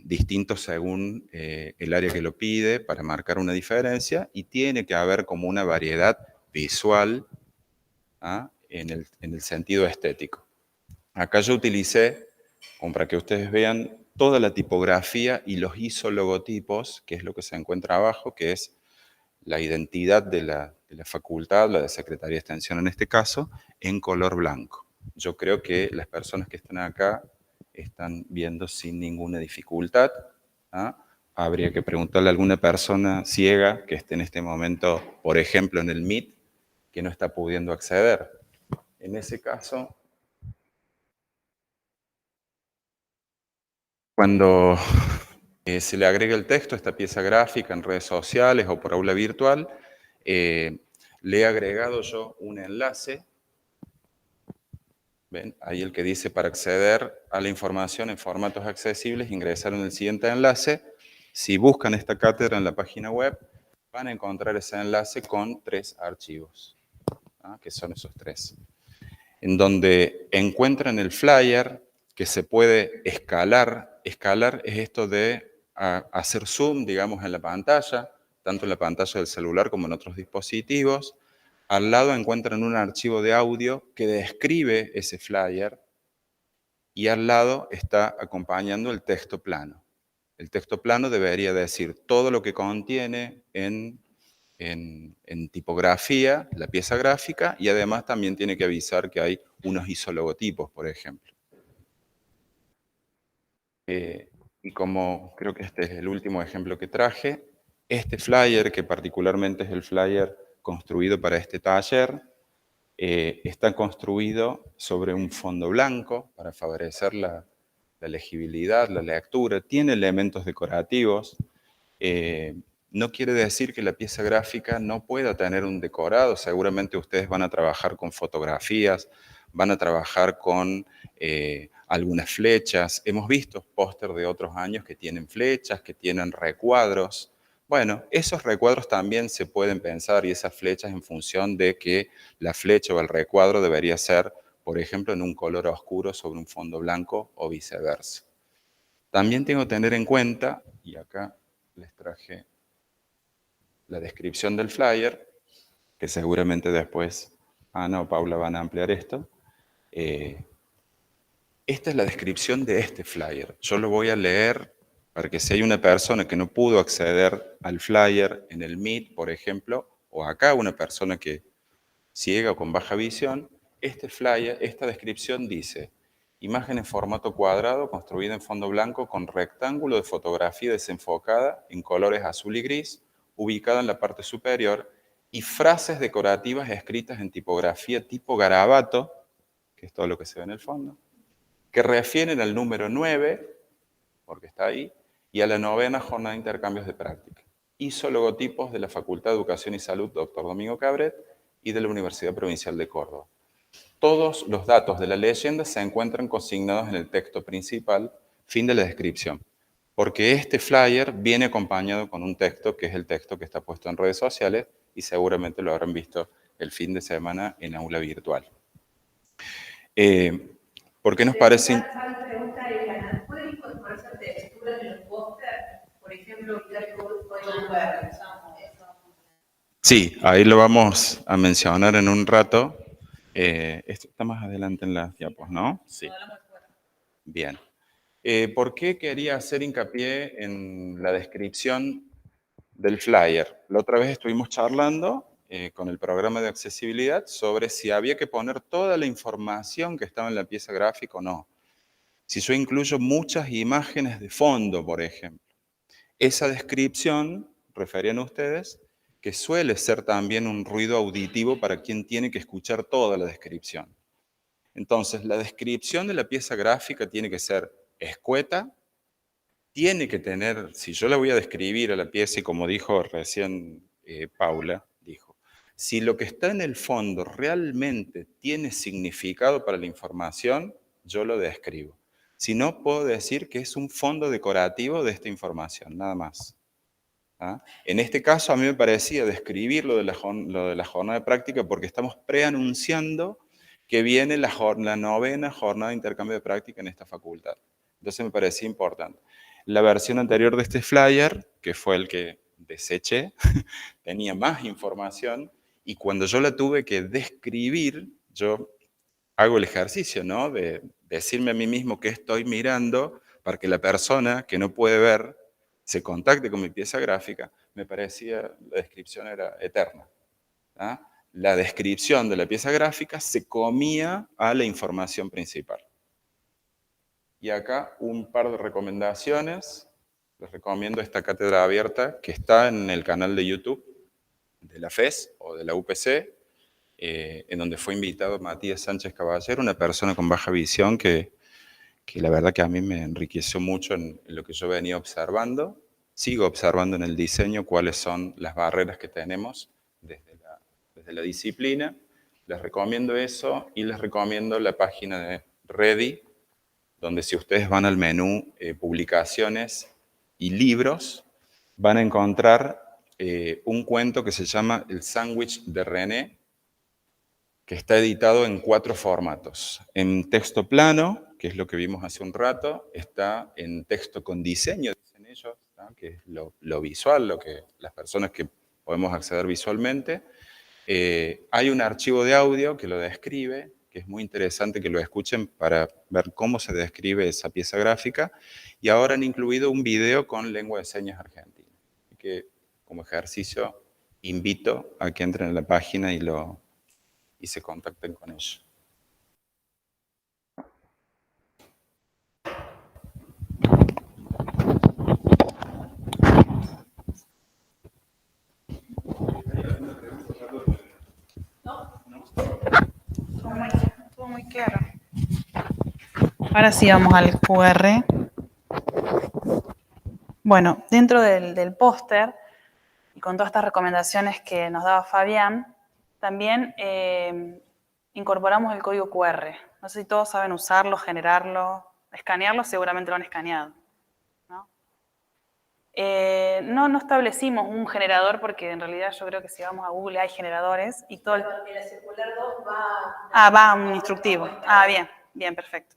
distintos según el área que lo pide para marcar una diferencia, y tiene que haber como una variedad visual en el sentido estético. Acá yo utilicé, como para que ustedes vean, toda la tipografía y los isologotipos, que es lo que se encuentra abajo, que es la identidad de la facultad, la de Secretaría de Extensión en este caso, en color blanco. Yo creo que las personas que están acá están viendo sin ninguna dificultad. Habría que preguntarle a alguna persona ciega que esté en este momento, por ejemplo, en el Meet, que no está pudiendo acceder. En ese caso, cuando se le agrega el texto a esta pieza gráfica en redes sociales o por aula virtual, le he agregado yo un enlace. ¿Ven? Ahí el que dice para acceder a la información en formatos accesibles, ingresar en el siguiente enlace. Si buscan esta cátedra en la página web, van a encontrar ese enlace con 3 archivos, que son esos 3. En donde encuentran el flyer que se puede escalar. Escalar es esto de hacer zoom, digamos, en la pantalla, tanto en la pantalla del celular como en otros dispositivos. Al lado encuentran un archivo de audio que describe ese flyer y al lado está acompañando el texto plano. El texto plano debería decir todo lo que contiene en tipografía, la pieza gráfica, y además también tiene que avisar que hay unos isologotipos, por ejemplo. Y como creo que este es el último ejemplo que traje, este flyer, que particularmente es el flyer construido para este taller, está construido sobre un fondo blanco para favorecer la legibilidad, la lectura, tiene elementos decorativos. No quiere decir que la pieza gráfica no pueda tener un decorado. Seguramente ustedes van a trabajar con fotografías, van a trabajar con algunas flechas. Hemos visto póster de otros años que tienen flechas, que tienen recuadros, Bueno, esos recuadros también se pueden pensar y esas flechas en función de que la flecha o el recuadro debería ser, por ejemplo, en un color oscuro sobre un fondo blanco o viceversa. También tengo que tener en cuenta, y acá les traje la descripción del flyer, que seguramente después Ana o Paula van a ampliar esto. Esta es la descripción de este flyer. Yo lo voy a leer para que si hay una persona que no pudo acceder al flyer en el Meet, por ejemplo, o acá una persona que ciega o con baja visión, este flyer, esta descripción dice: imagen en formato cuadrado construida en fondo blanco con rectángulo de fotografía desenfocada en colores azul y gris, ubicada en la parte superior, y frases decorativas escritas en tipografía tipo garabato, que es todo lo que se ve en el fondo, que refieren al número 9, porque está ahí, y a la 9ª jornada de intercambios de práctica. Hizo logotipos de la Facultad de Educación y Salud Dr. Domingo Cabret y de la Universidad Provincial de Córdoba. Todos los datos de la leyenda se encuentran consignados en el texto principal, fin de la descripción, porque este flyer viene acompañado con un texto que es el texto que está puesto en redes sociales y seguramente lo habrán visto el fin de semana en aula virtual. ¿Por qué nos parece? ¿Puede incorporarse textura en los póster? Por ejemplo, el código QR. Sí, ahí lo vamos a mencionar en un rato. Esto está más adelante en las diapos, ¿no? Sí. Bien. ¿Por qué quería hacer hincapié en la descripción del flyer? La otra vez estuvimos charlando con el programa de accesibilidad sobre si había que poner toda la información que estaba en la pieza gráfica o no. Si yo incluyo muchas imágenes de fondo, por ejemplo. Esa descripción, referían ustedes, que suele ser también un ruido auditivo para quien tiene que escuchar toda la descripción. Entonces, la descripción de la pieza gráfica tiene que ser escueta, tiene que tener, si yo la voy a describir a la pieza, y como dijo recién Paula, dijo, si lo que está en el fondo realmente tiene significado para la información, yo lo describo. Si no, puedo decir que es un fondo decorativo de esta información, nada más. ¿Ah? En este caso, a mí me parecía describir lo de la jornada de práctica porque estamos preanunciando que viene la 9ª jornada de intercambio de práctica en esta facultad. Entonces me parecía importante. La versión anterior de este flyer, que fue el que deseché, tenía más información y cuando yo la tuve que describir, yo hago el ejercicio, ¿no? De decirme a mí mismo qué estoy mirando para que la persona que no puede ver se contacte con mi pieza gráfica. Me parecía, la descripción era eterna. ¿Ah? La descripción de la pieza gráfica se comía a la información principal. Y acá un par de recomendaciones. Les recomiendo esta cátedra abierta que está en el canal de YouTube de la FES o de la UPC, en donde fue invitado Matías Sánchez Caballero, una persona con baja visión que la verdad que a mí me enriqueció mucho en lo que yo venía observando. Sigo observando en el diseño cuáles son las barreras que tenemos desde la disciplina. Les recomiendo eso y les recomiendo la página de Ready, donde si ustedes van al menú publicaciones y libros, van a encontrar un cuento que se llama El sándwich de René, que está editado en 4 formatos. En texto plano, que es lo que vimos hace un rato, está en texto con diseño, dicen ellos, ¿no? Que es lo visual, lo que las personas que podemos acceder visualmente. Hay un archivo de audio que lo describe, que es muy interesante que lo escuchen para ver cómo se describe esa pieza gráfica. Y ahora han incluido un video con lengua de señas argentina. Así que como ejercicio invito a que entren a la página y se contacten con ellos. Estuvo muy claro. Ahora sí vamos al QR. Bueno, dentro del póster, y con todas estas recomendaciones que nos daba Fabián, también incorporamos el código QR. No sé si todos saben usarlo, generarlo, escanearlo, seguramente lo han escaneado, ¿no? No establecimos un generador porque en realidad yo creo que si vamos a Google hay generadores y todo el... La circular 2 va... va un instructivo. Bien, perfecto.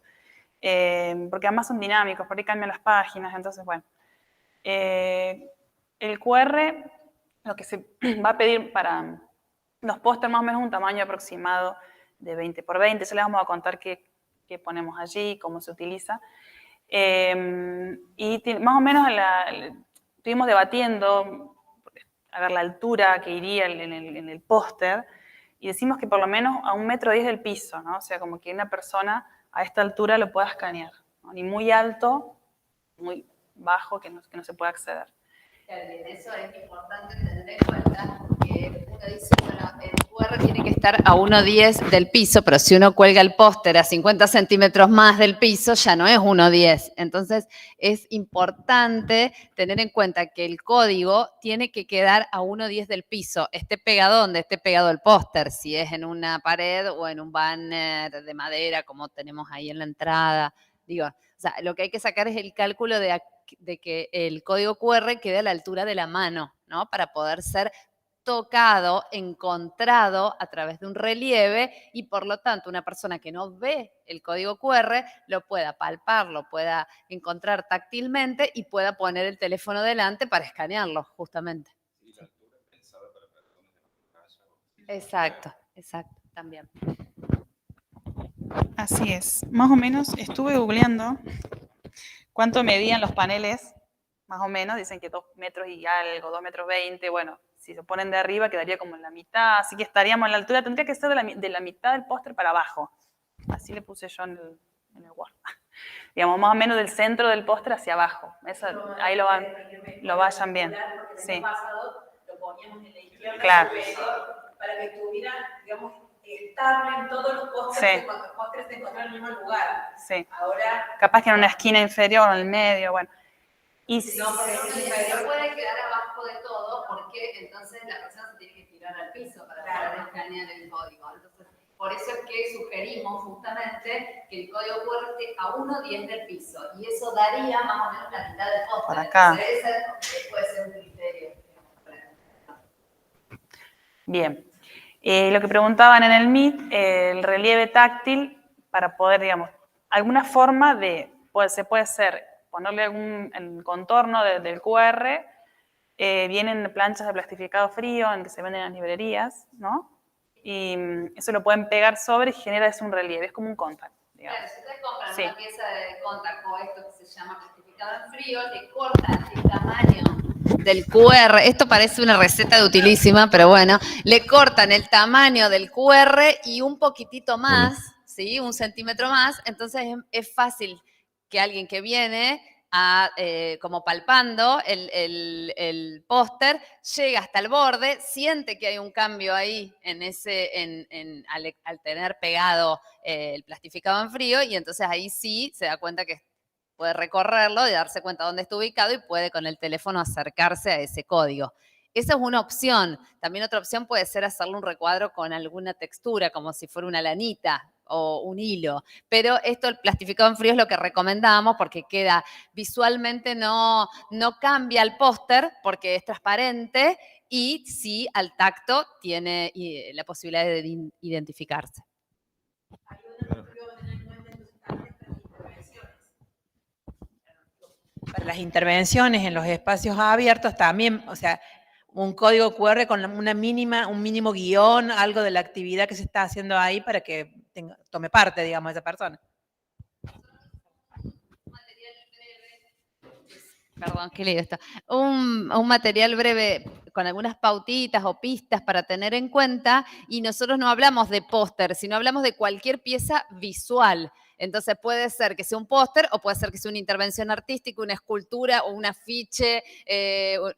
Porque además son dinámicos, por ahí cambian las páginas, entonces bueno. El QR, lo que se va a pedir para los pósters más o menos un tamaño aproximado de 20 por 20, ya les vamos a contar qué ponemos allí, cómo se utiliza. Y más o menos estuvimos debatiendo a ver la altura que iría en el póster y decimos que por lo menos a 1,10 metros del piso, ¿no? O sea, como que una persona a esta altura lo pueda escanear, ¿no? Ni muy alto, muy bajo, que no se pueda acceder. Claro, en eso es importante tener en cuenta que uno dice, bueno, el QR tiene que estar A 1,10 del piso, pero si uno cuelga el póster a 50 centímetros más del piso, ya no es 1,10. Entonces, es importante tener en cuenta que el código tiene que quedar a 1,10 del piso, esté pegado donde esté pegado el póster, si es en una pared o en un banner de madera, como tenemos ahí en la entrada. Digo, o sea, lo que hay que sacar es el cálculo de que el código QR quede a la altura de la mano, ¿no? Para poder ser tocado, encontrado a través de un relieve y por lo tanto una persona que no ve el código QR lo pueda palpar, lo pueda encontrar táctilmente y pueda poner el teléfono delante para escanearlo, justamente. Y la altura pensada para personas de pantalla. Exacto, también. Así es. Más o menos estuve googleando cuánto medían los paneles, más o menos, dicen que 2 metros y algo, 2,20 metros, bueno, si se ponen de arriba quedaría como en la mitad, así que estaríamos en la altura, tendría que ser de la mitad del póster para abajo. Así le puse yo en el Word. Digamos, más o menos del centro del póster hacia abajo. Eso, ahí lo vayan bien. Sí. Lo poníamos en la izquierda Claro. superior para que estuviera, digamos, estable en todos los pósteres, Sí. los pósteres se encontraran en el mismo lugar. Sí. Ahora, Capaz que en una esquina inferior o en el medio, bueno. Y no, porque no puede quedar abajo de todo porque entonces la persona se tiene que tirar al piso para poder escanear el código. Entonces, por eso es que sugerimos justamente que el código QR esté a 1,10 del piso y eso daría más o menos la mitad del póster. Por acá. Entonces, ese puede ser un criterio. Bien. Lo que preguntaban en el Meet, el relieve táctil, para poder, digamos, alguna forma se puede hacer, ponerle algún contorno del QR, vienen planchas de plastificado frío en que se venden en las librerías, ¿no? Y eso lo pueden pegar sobre y genera un relieve, es como un contact, digamos. Claro, si ustedes compran Sí. una pieza de contact o esto que se llama plastificado en frío, le cortan el tamaño del QR, esto parece una receta de utilísima, pero bueno, le cortan el tamaño del QR y un poquitito más, ¿sí? 1 centímetro más, entonces es fácil que alguien que viene como palpando el póster, llega hasta el borde, siente que hay un cambio ahí al tener pegado el plastificado en frío y entonces ahí sí se da cuenta que puede recorrerlo y darse cuenta dónde está ubicado y puede con el teléfono acercarse a ese código. Esa es una opción. También otra opción puede ser hacerle un recuadro con alguna textura, como si fuera una lanita o un hilo. Pero esto, el plastificado en frío, es lo que recomendamos porque queda visualmente, no cambia el póster porque es transparente y sí al tacto tiene la posibilidad de identificarse. para las intervenciones en los espacios abiertos también, o sea, un código QR con un mínimo guión, algo de la actividad que se está haciendo ahí para que tome parte, digamos, esa persona. Perdón, qué lío esto. Un material breve con algunas pautitas o pistas para tener en cuenta, y nosotros no hablamos de póster, sino hablamos de cualquier pieza visual. Entonces puede ser que sea un póster o puede ser que sea una intervención artística, una escultura o un afiche,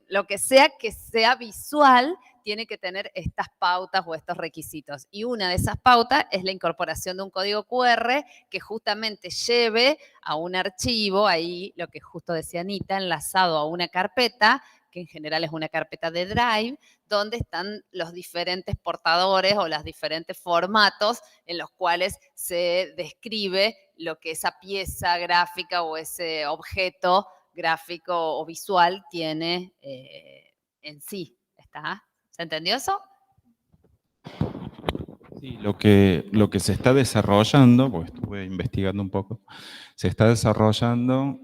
lo que sea visual, tiene que tener estas pautas o estos requisitos. Y una de esas pautas es la incorporación de un código QR que justamente lleve a un archivo, ahí lo que justo decía Anita, enlazado a una carpeta, que en general es una carpeta de Drive, donde están los diferentes portadores o los diferentes formatos en los cuales se describe lo que esa pieza gráfica o ese objeto gráfico o visual tiene en sí. ¿Se entendió eso? Sí, lo que se está desarrollando, porque estuve investigando un poco, se está desarrollando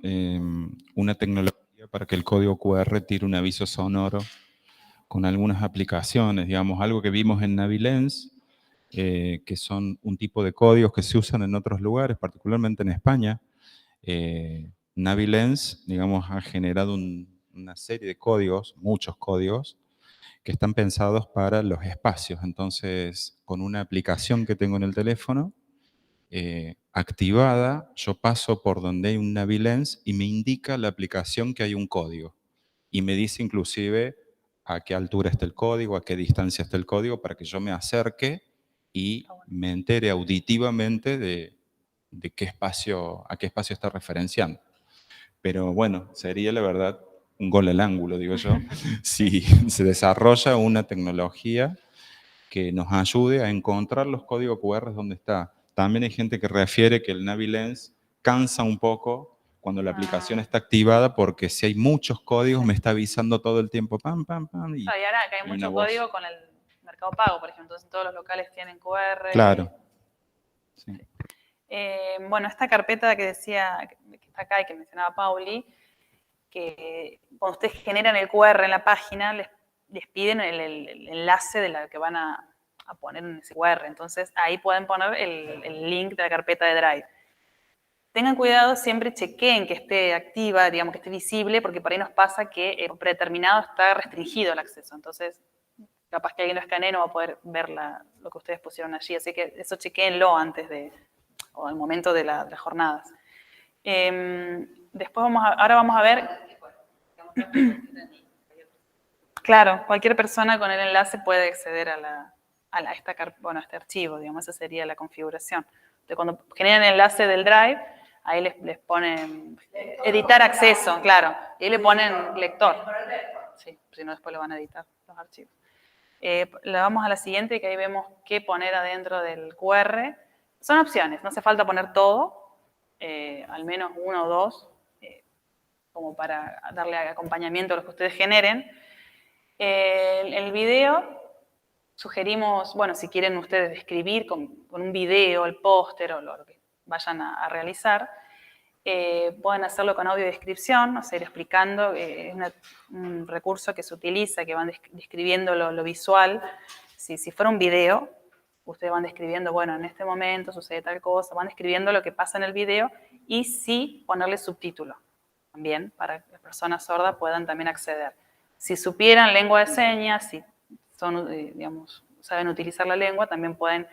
una tecnología para que el código QR tire un aviso sonoro con algunas aplicaciones, digamos, algo que vimos en Navilens, que son un tipo de códigos que se usan en otros lugares, particularmente en España. Navilens, digamos, ha generado una serie de códigos, muchos códigos, que están pensados para los espacios. Entonces, con una aplicación que tengo en el teléfono, activada, yo paso por donde hay un Navilens y me indica la aplicación que hay un código. Y me dice inclusive a qué altura está el código, a qué distancia está el código, para que yo me acerque y me entere auditivamente de a qué espacio está referenciando. Pero bueno, sería la verdad un gol al ángulo, digo yo, si se desarrolla una tecnología que nos ayude a encontrar los códigos QR donde está. También hay gente que refiere que el Navilens cansa un poco cuando la aplicación está activada, porque si hay muchos códigos me está avisando todo el tiempo, pam, pam, pam. Y ahora que hay mucho código con el Mercado Pago, por ejemplo, entonces todos los locales tienen QR. Claro. Sí. Bueno, esta carpeta que decía, que está acá y que mencionaba Pauli, que cuando ustedes generan el QR en la página, les piden el enlace de la que van a poner en ese QR. Entonces, ahí pueden poner el link de la carpeta de Drive. Tengan cuidado, siempre chequeen que esté activa, digamos, que esté visible, porque por ahí nos pasa que predeterminado está restringido el acceso. Entonces, capaz que alguien lo escanee no va a poder ver lo que ustedes pusieron allí. Así que eso chequéenlo antes o al momento de las jornadas. Después ahora vamos a ver. Claro, cualquier persona con el enlace puede acceder a este archivo, digamos, esa sería la configuración. Entonces, cuando generan el enlace del Drive, ahí les ponen editar acceso, claro, y ahí le ponen lector. Sí, si no después lo van a editar los archivos. Le vamos a la siguiente, que ahí vemos qué poner adentro del QR. Son opciones, no hace falta poner todo, al menos uno o dos, como para darle acompañamiento a los que ustedes generen. El video, sugerimos, bueno, si quieren ustedes escribir con un video, el póster o lo que vayan a realizar, pueden hacerlo con audio descripción, o sea, ir explicando, es un recurso que se utiliza, que van describiendo lo visual. Si fuera un video, ustedes van describiendo, bueno, en este momento sucede tal cosa, van describiendo lo que pasa en el video y sí ponerle subtítulos también, para que las personas sordas puedan también acceder. Si supieran lengua de señas, si son, digamos, saben utilizar la lengua, también pueden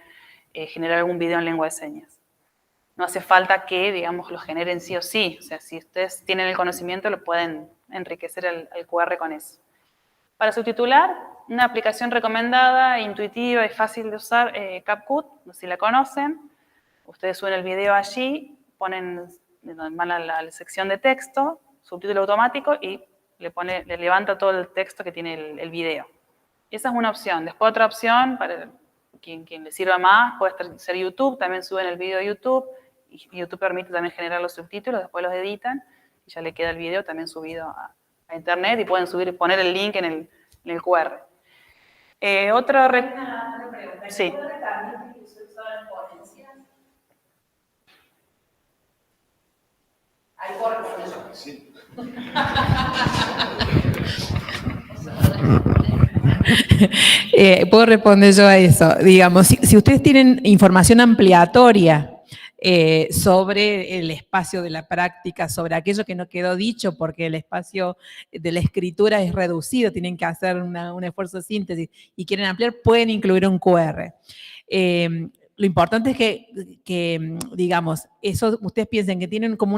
generar algún video en lengua de señas. No hace falta que, digamos, lo generen sí o sí. O sea, si ustedes tienen el conocimiento, lo pueden enriquecer el QR con eso. Para subtitular, una aplicación recomendada, intuitiva y fácil de usar, CapCut, no sé si la conocen. Ustedes suben el video allí, van a la sección de texto, subtítulo automático y le levanta todo el texto que tiene el video. Esa es una opción. Después otra opción, para quien le sirva más, puede ser YouTube, también suben el video a YouTube, y YouTube permite también generar los subtítulos, después los editan, y ya le queda el video también subido a internet, y pueden poner el link en el QR. Otra pregunta. Sí. Sí. Puedo responder yo a eso. Digamos, si ustedes tienen información ampliatoria sobre el espacio de la práctica, sobre aquello que no quedó dicho porque el espacio de la escritura es reducido, tienen que hacer un esfuerzo de síntesis y quieren ampliar, pueden incluir un QR. Lo importante es que, digamos, eso ustedes piensen que tienen como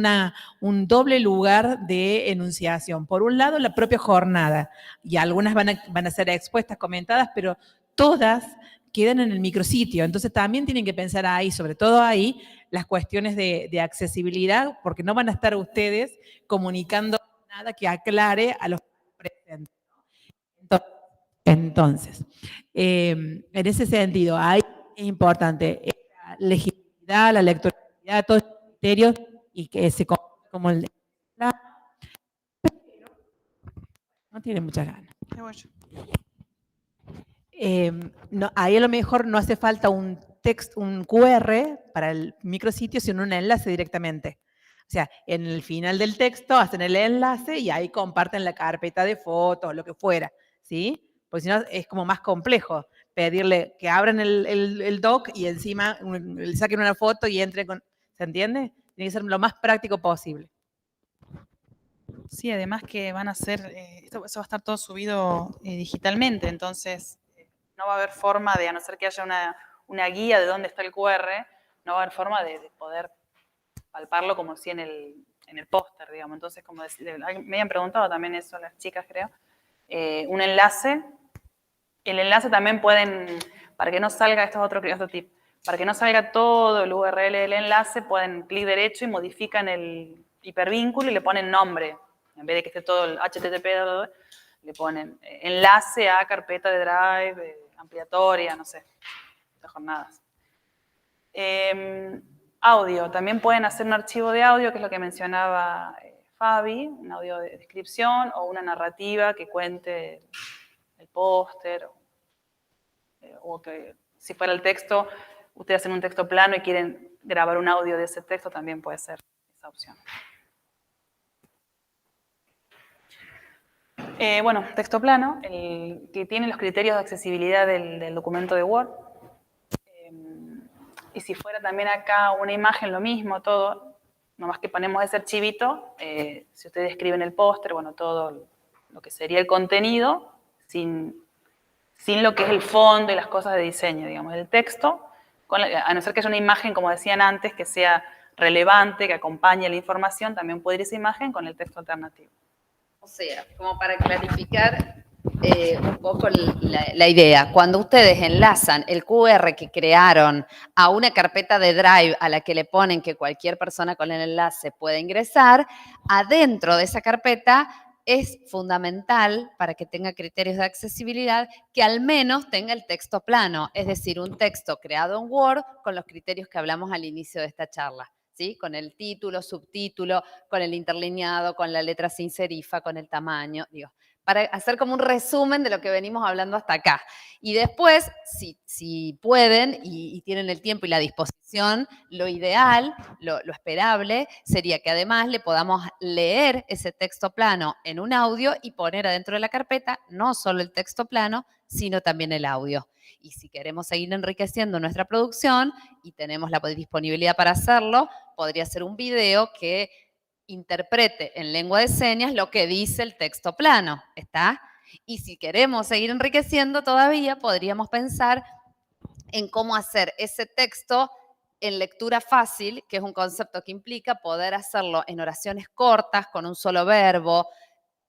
un doble lugar de enunciación. Por un lado, la propia jornada, y algunas van a ser expuestas, comentadas, pero todas quedan en el micrositio. Entonces también tienen que pensar ahí, sobre todo ahí, las cuestiones de accesibilidad, porque no van a estar ustedes comunicando nada que aclare a los presentes. Entonces, en ese sentido, ahí es importante la legibilidad, la lectoricidad, todos los criterios y que se como el No tiene muchas ganas. Ahí voy yo. No, ahí a lo mejor no hace falta un QR para el micrositio, sino un enlace directamente. O sea, en el final del texto hacen el enlace y ahí comparten la carpeta de fotos, lo que fuera, ¿sí? Porque si no es como más complejo pedirle que abran el doc y encima le saquen una foto y entren con... ¿Se entiende? Tiene que ser lo más práctico posible. Sí, además que van a ser, eso va a estar todo subido digitalmente, entonces no va a haber forma de, a no ser que haya una guía de dónde está el QR, no va a haber forma de poder palparlo como si en el póster, digamos. Entonces, como me habían preguntado también eso las chicas, creo, un enlace. El enlace también pueden, para que no salga, esto es otro tip, para que no salga todo el URL del enlace, pueden clic derecho y modifican el hipervínculo y le ponen nombre. En vez de que esté todo el HTTP, le ponen enlace a carpeta de Drive, ampliatoria, no sé, de jornadas. Audio, también pueden hacer un archivo de audio, que es lo que mencionaba Fabi, un audio de descripción o una narrativa que cuente el póster, o que si fuera el texto, ustedes hacen un texto plano y quieren grabar un audio de ese texto, también puede ser esa opción. Bueno, texto plano, que tiene los criterios de accesibilidad del documento de Word. Y si fuera también acá una imagen, lo mismo, todo, nomás que ponemos ese archivito, si ustedes escriben el póster, bueno, todo lo que sería el contenido, sin lo que es el fondo y las cosas de diseño, digamos, el texto, a no ser que haya una imagen, como decían antes, que sea relevante, que acompañe la información, también puede ir esa imagen con el texto alternativo. O sea, como para clarificar un poco la idea, cuando ustedes enlazan el QR que crearon a una carpeta de Drive a la que le ponen que cualquier persona con el enlace puede ingresar, adentro de esa carpeta es fundamental para que tenga criterios de accesibilidad que al menos tenga el texto plano, es decir, un texto creado en Word con los criterios que hablamos al inicio de esta charla. ¿Sí? Con el título, subtítulo, con el interlineado, con la letra sin serifa, con el tamaño, digo, para hacer como un resumen de lo que venimos hablando hasta acá. Y después, si pueden y tienen el tiempo y la disposición, lo ideal, lo esperable, sería que además le podamos leer ese texto plano en un audio y poner adentro de la carpeta no solo el texto plano, sino también el audio. Y si queremos seguir enriqueciendo nuestra producción y tenemos la disponibilidad para hacerlo, podría ser un video que interprete en lengua de señas lo que dice el texto plano, ¿está? Y si queremos seguir enriqueciendo todavía, podríamos pensar en cómo hacer ese texto en lectura fácil, que es un concepto que implica poder hacerlo en oraciones cortas, con un solo verbo,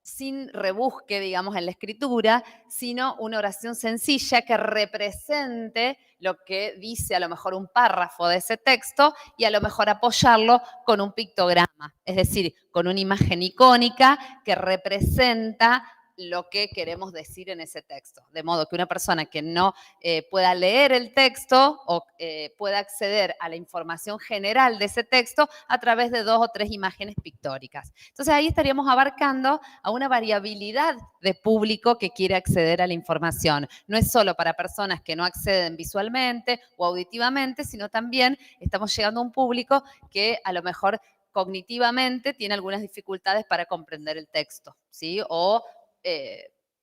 sin rebusque, digamos, en la escritura, sino una oración sencilla que represente lo que dice a lo mejor un párrafo de ese texto y a lo mejor apoyarlo con un pictograma, es decir, con una imagen icónica que representa lo que queremos decir en ese texto. De modo que una persona que no pueda leer el texto o pueda acceder a la información general de ese texto a través de 2 o 3 imágenes pictóricas. Entonces ahí estaríamos abarcando a una variabilidad de público que quiere acceder a la información. No es solo para personas que no acceden visualmente o auditivamente, sino también estamos llegando a un público que a lo mejor cognitivamente tiene algunas dificultades para comprender el texto, ¿sí? O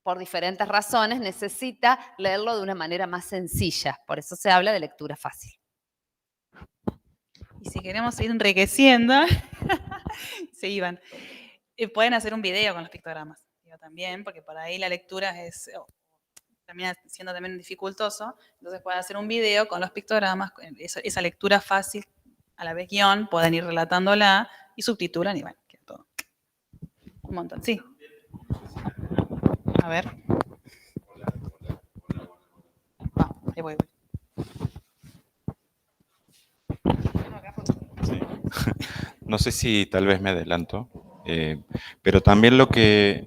por diferentes razones necesita leerlo de una manera más sencilla. Por eso se habla de lectura fácil. Y si queremos seguir enriqueciendo, se iban. Pueden hacer un video con los pictogramas, digo, también, porque por ahí la lectura termina siendo también dificultoso. Entonces pueden hacer un video con los pictogramas, esa lectura fácil, a la vez guión, pueden ir relatándola y subtitulan y bueno, queda todo. Un montón, sí. A ver. Ahí voy. Sí. No sé si tal vez me adelanto, pero también lo que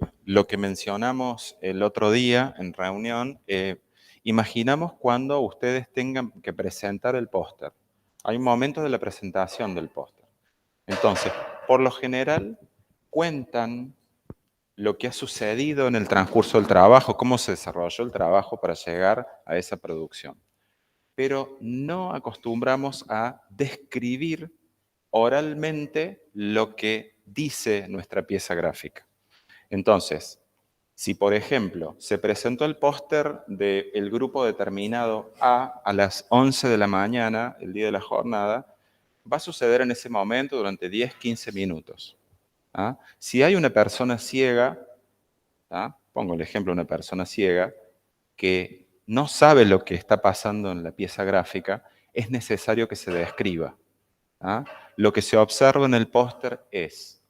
mencionamos el otro día en reunión, imaginamos cuando ustedes tengan que presentar el póster. Hay un momento de la presentación del póster. Entonces, por lo general, cuentan lo que ha sucedido en el transcurso del trabajo, cómo se desarrolló el trabajo para llegar a esa producción. Pero no acostumbramos a describir oralmente lo que dice nuestra pieza gráfica. Entonces, si por ejemplo se presentó el póster del grupo determinado a las 11 de la mañana, el día de la jornada, va a suceder en ese momento durante 10, 15 minutos. ¿Ah? Si hay una persona ciega, ¿ah? Pongo el ejemplo de una persona ciega, que no sabe lo que está pasando en la pieza gráfica, es necesario que se describa. ¿Ah? Lo que se observa en el póster es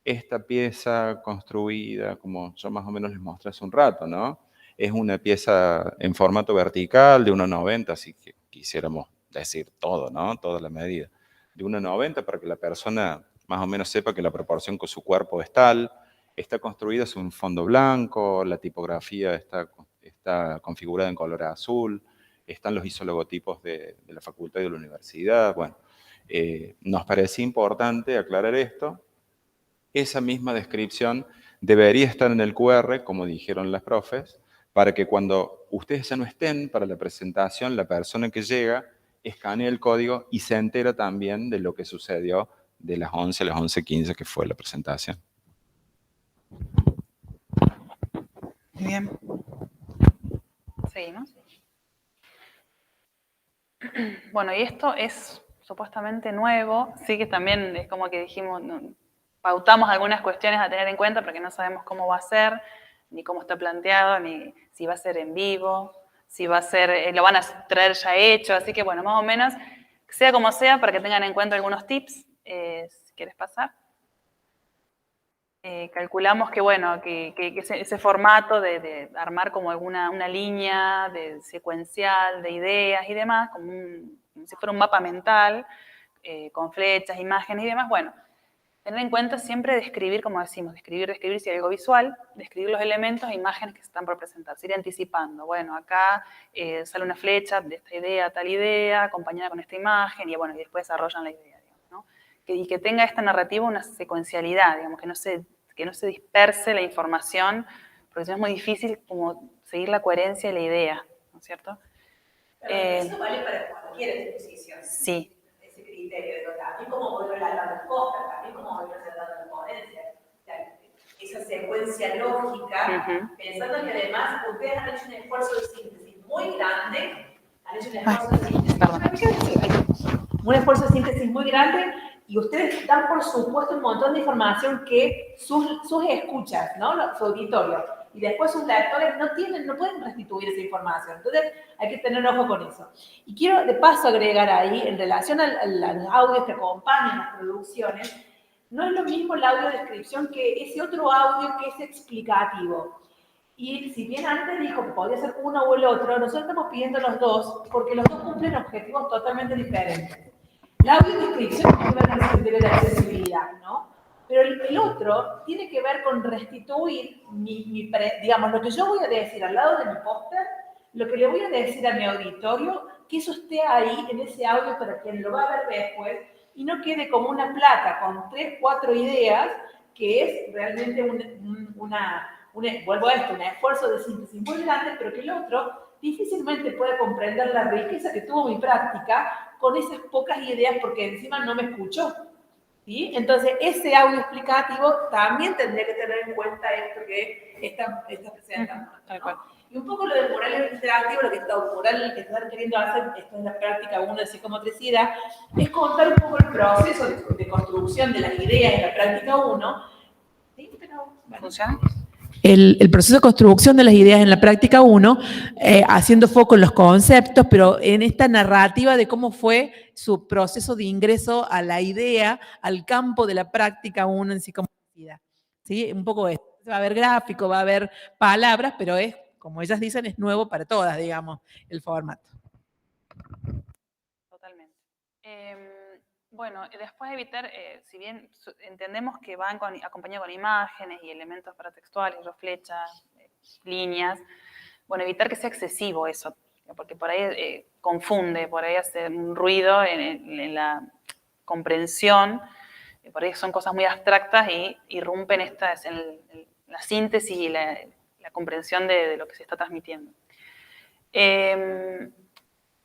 esta pieza construida, como yo más o menos les mostré hace un rato, ¿no? Es una pieza en formato vertical de 1,90, así que quisiéramos decir todo, ¿no? Toda la medida. De 1,90 para que la persona más o menos sepa que la proporción con su cuerpo es tal. Está construida sobre un fondo blanco, la tipografía está configurada en color azul, están los isologotipos de la facultad y de la universidad. Bueno, nos parecía importante aclarar esto. Esa misma descripción debería estar en el QR, como dijeron las profes, para que cuando ustedes ya no estén para la presentación, la persona que llega escanee el código y se entera también de lo que sucedió de las 11 a las 11:15, que fue la presentación. Bien. Seguimos. Bueno, y esto es supuestamente nuevo, sí que también es como que dijimos, pautamos algunas cuestiones a tener en cuenta porque no sabemos cómo va a ser, ni cómo está planteado, ni si va a ser en vivo, si va a ser, lo van a traer ya hecho, así que bueno, más o menos, sea como sea, para que tengan en cuenta algunos tips, si quieres pasar. Calculamos que, bueno, que ese formato de armar como una línea de secuencial de ideas y demás, como si fuera un mapa mental, con flechas, imágenes y demás, bueno, tener en cuenta siempre describir, como decimos, describir si hay algo visual, describir los elementos e imágenes que se están por presentar, ir anticipando. Bueno, acá sale una flecha de esta idea, tal idea, acompañada con esta imagen, y bueno, y después desarrollan la idea, digamos, ¿no? Y que tenga esta narrativa una secuencialidad, digamos, que no se disperse la información, porque si no es muy difícil como seguir la coherencia de la idea, ¿no es cierto? Eso vale para cualquier exposición. Sí. Ese criterio, también como voy relatando el póster, también como voy presentando la ponencia. Esa secuencia lógica, pensando que además ustedes han hecho un esfuerzo de síntesis muy grande, un esfuerzo de síntesis muy grande, y ustedes dan por supuesto un montón de información que sus escuchas, ¿no? Su auditorio, y después sus lectores no pueden restituir esa información. Entonces hay que tener ojo con eso. Y quiero de paso agregar ahí, en relación a los audios que acompañan las producciones, no es lo mismo el audio de descripción que ese otro audio que es explicativo. Y si bien antes dijo que podía ser uno o el otro, nosotros estamos pidiendo los dos porque los dos cumplen objetivos totalmente diferentes. La audiodescripción tiene que ver con el criterio de accesibilidad, ¿no? Pero el otro tiene que ver con restituir digamos, lo que yo voy a decir al lado de mi póster, lo que le voy a decir a mi auditorio, que eso esté ahí en ese audio para quien lo va a ver después y no quede como una placa con 3, 4 ideas, que es realmente vuelvo a esto, un esfuerzo de síntesis muy grande, pero que el otro difícilmente puede comprender la riqueza que tuvo mi práctica con esas pocas ideas porque encima no me escuchó. ¿Sí? Entonces, ese audio explicativo también tendría que tener en cuenta esto que está presentando, ¿no? Y un poco lo del mural interactivo, lo que están queriendo hacer, esto es la práctica 1 de psicomotricidad, es contar un poco el proceso de construcción de las ideas en la práctica 1. ¿Sí? Pero, bueno. ¿Funciona? El proceso de construcción de las ideas en la práctica 1, haciendo foco en los conceptos, pero en esta narrativa de cómo fue su proceso de ingreso a la idea, al campo de la práctica 1 en psicomotricidad. ¿Sí? Un poco esto. Va a haber gráfico, va a haber palabras, pero es, como ellas dicen, es nuevo para todas, digamos, el formato. Totalmente. Bueno, después evitar, si bien entendemos que van acompañados con imágenes y elementos paratextuales, flechas, líneas, bueno, evitar que sea excesivo eso, porque por ahí confunde, por ahí hace un ruido en la comprensión, por ahí son cosas muy abstractas y irrumpen la síntesis y la comprensión de lo que se está transmitiendo.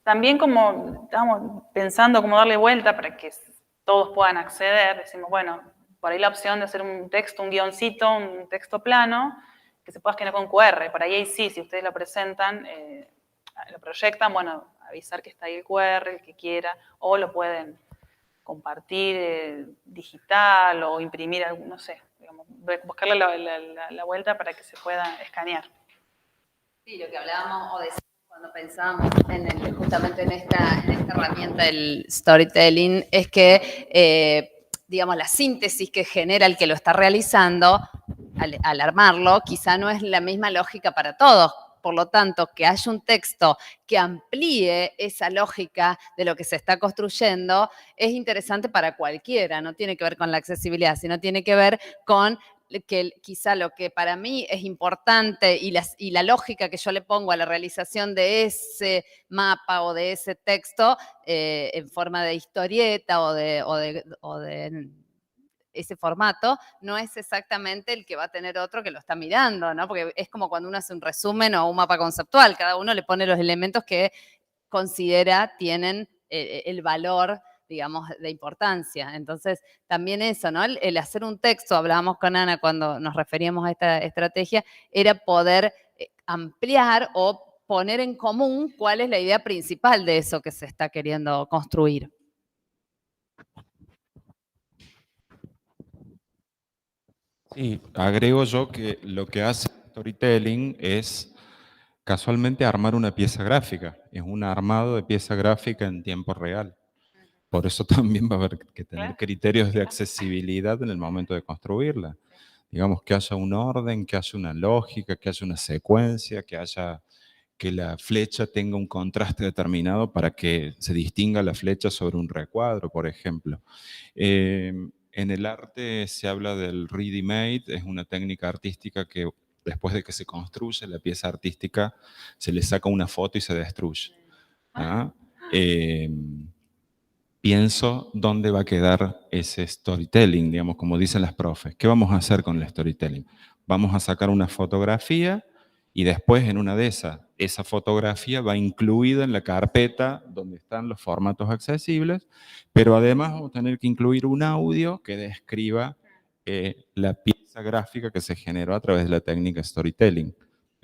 También como estábamos pensando cómo darle vuelta para que todos puedan acceder, decimos, bueno, por ahí la opción de hacer un texto, un guioncito, un texto plano, que se pueda escanear con QR. Por ahí sí, si ustedes lo presentan, lo proyectan, bueno, avisar que está ahí el QR, el que quiera, o lo pueden compartir digital o imprimir, no sé, digamos, buscarle la vuelta para que se pueda escanear. Sí, lo que hablábamos o decíamos cuando pensábamos justamente en esta herramienta del storytelling es que, digamos, la síntesis que genera el que lo está realizando, al armarlo, quizá no es la misma lógica para todos. Por lo tanto, que haya un texto que amplíe esa lógica de lo que se está construyendo es interesante para cualquiera. No tiene que ver con la accesibilidad, sino tiene que ver con que quizá lo que para mí es importante y la lógica que yo le pongo a la realización de ese mapa o de ese texto en forma de historieta o de ese formato, no es exactamente el que va a tener otro que lo está mirando, ¿no? Porque es como cuando uno hace un resumen o un mapa conceptual, cada uno le pone los elementos que considera tienen el valor, digamos, de importancia. Entonces, también eso, ¿no? El hacer un texto, hablábamos con Ana cuando nos referíamos a esta estrategia, era poder ampliar o poner en común cuál es la idea principal de eso que se está queriendo construir. Sí, agrego yo que lo que hace storytelling es casualmente armar una pieza gráfica. Es un armado de pieza gráfica en tiempo real. Por eso también va a haber que tener criterios de accesibilidad en el momento de construirla. Digamos, que haya un orden, que haya una lógica, que haya una secuencia, que la flecha tenga un contraste determinado para que se distinga la flecha sobre un recuadro, por ejemplo. En el arte se habla del ready-made, es una técnica artística que después de que se construye la pieza artística, se le saca una foto y se destruye. ¿Ah? Pienso dónde va a quedar ese storytelling, digamos, como dicen las profes. ¿Qué vamos a hacer con el storytelling? Vamos a sacar una fotografía y después en una de esas, esa fotografía va incluida en la carpeta donde están los formatos accesibles, pero además vamos a tener que incluir un audio que describa la pieza gráfica que se generó a través de la técnica storytelling.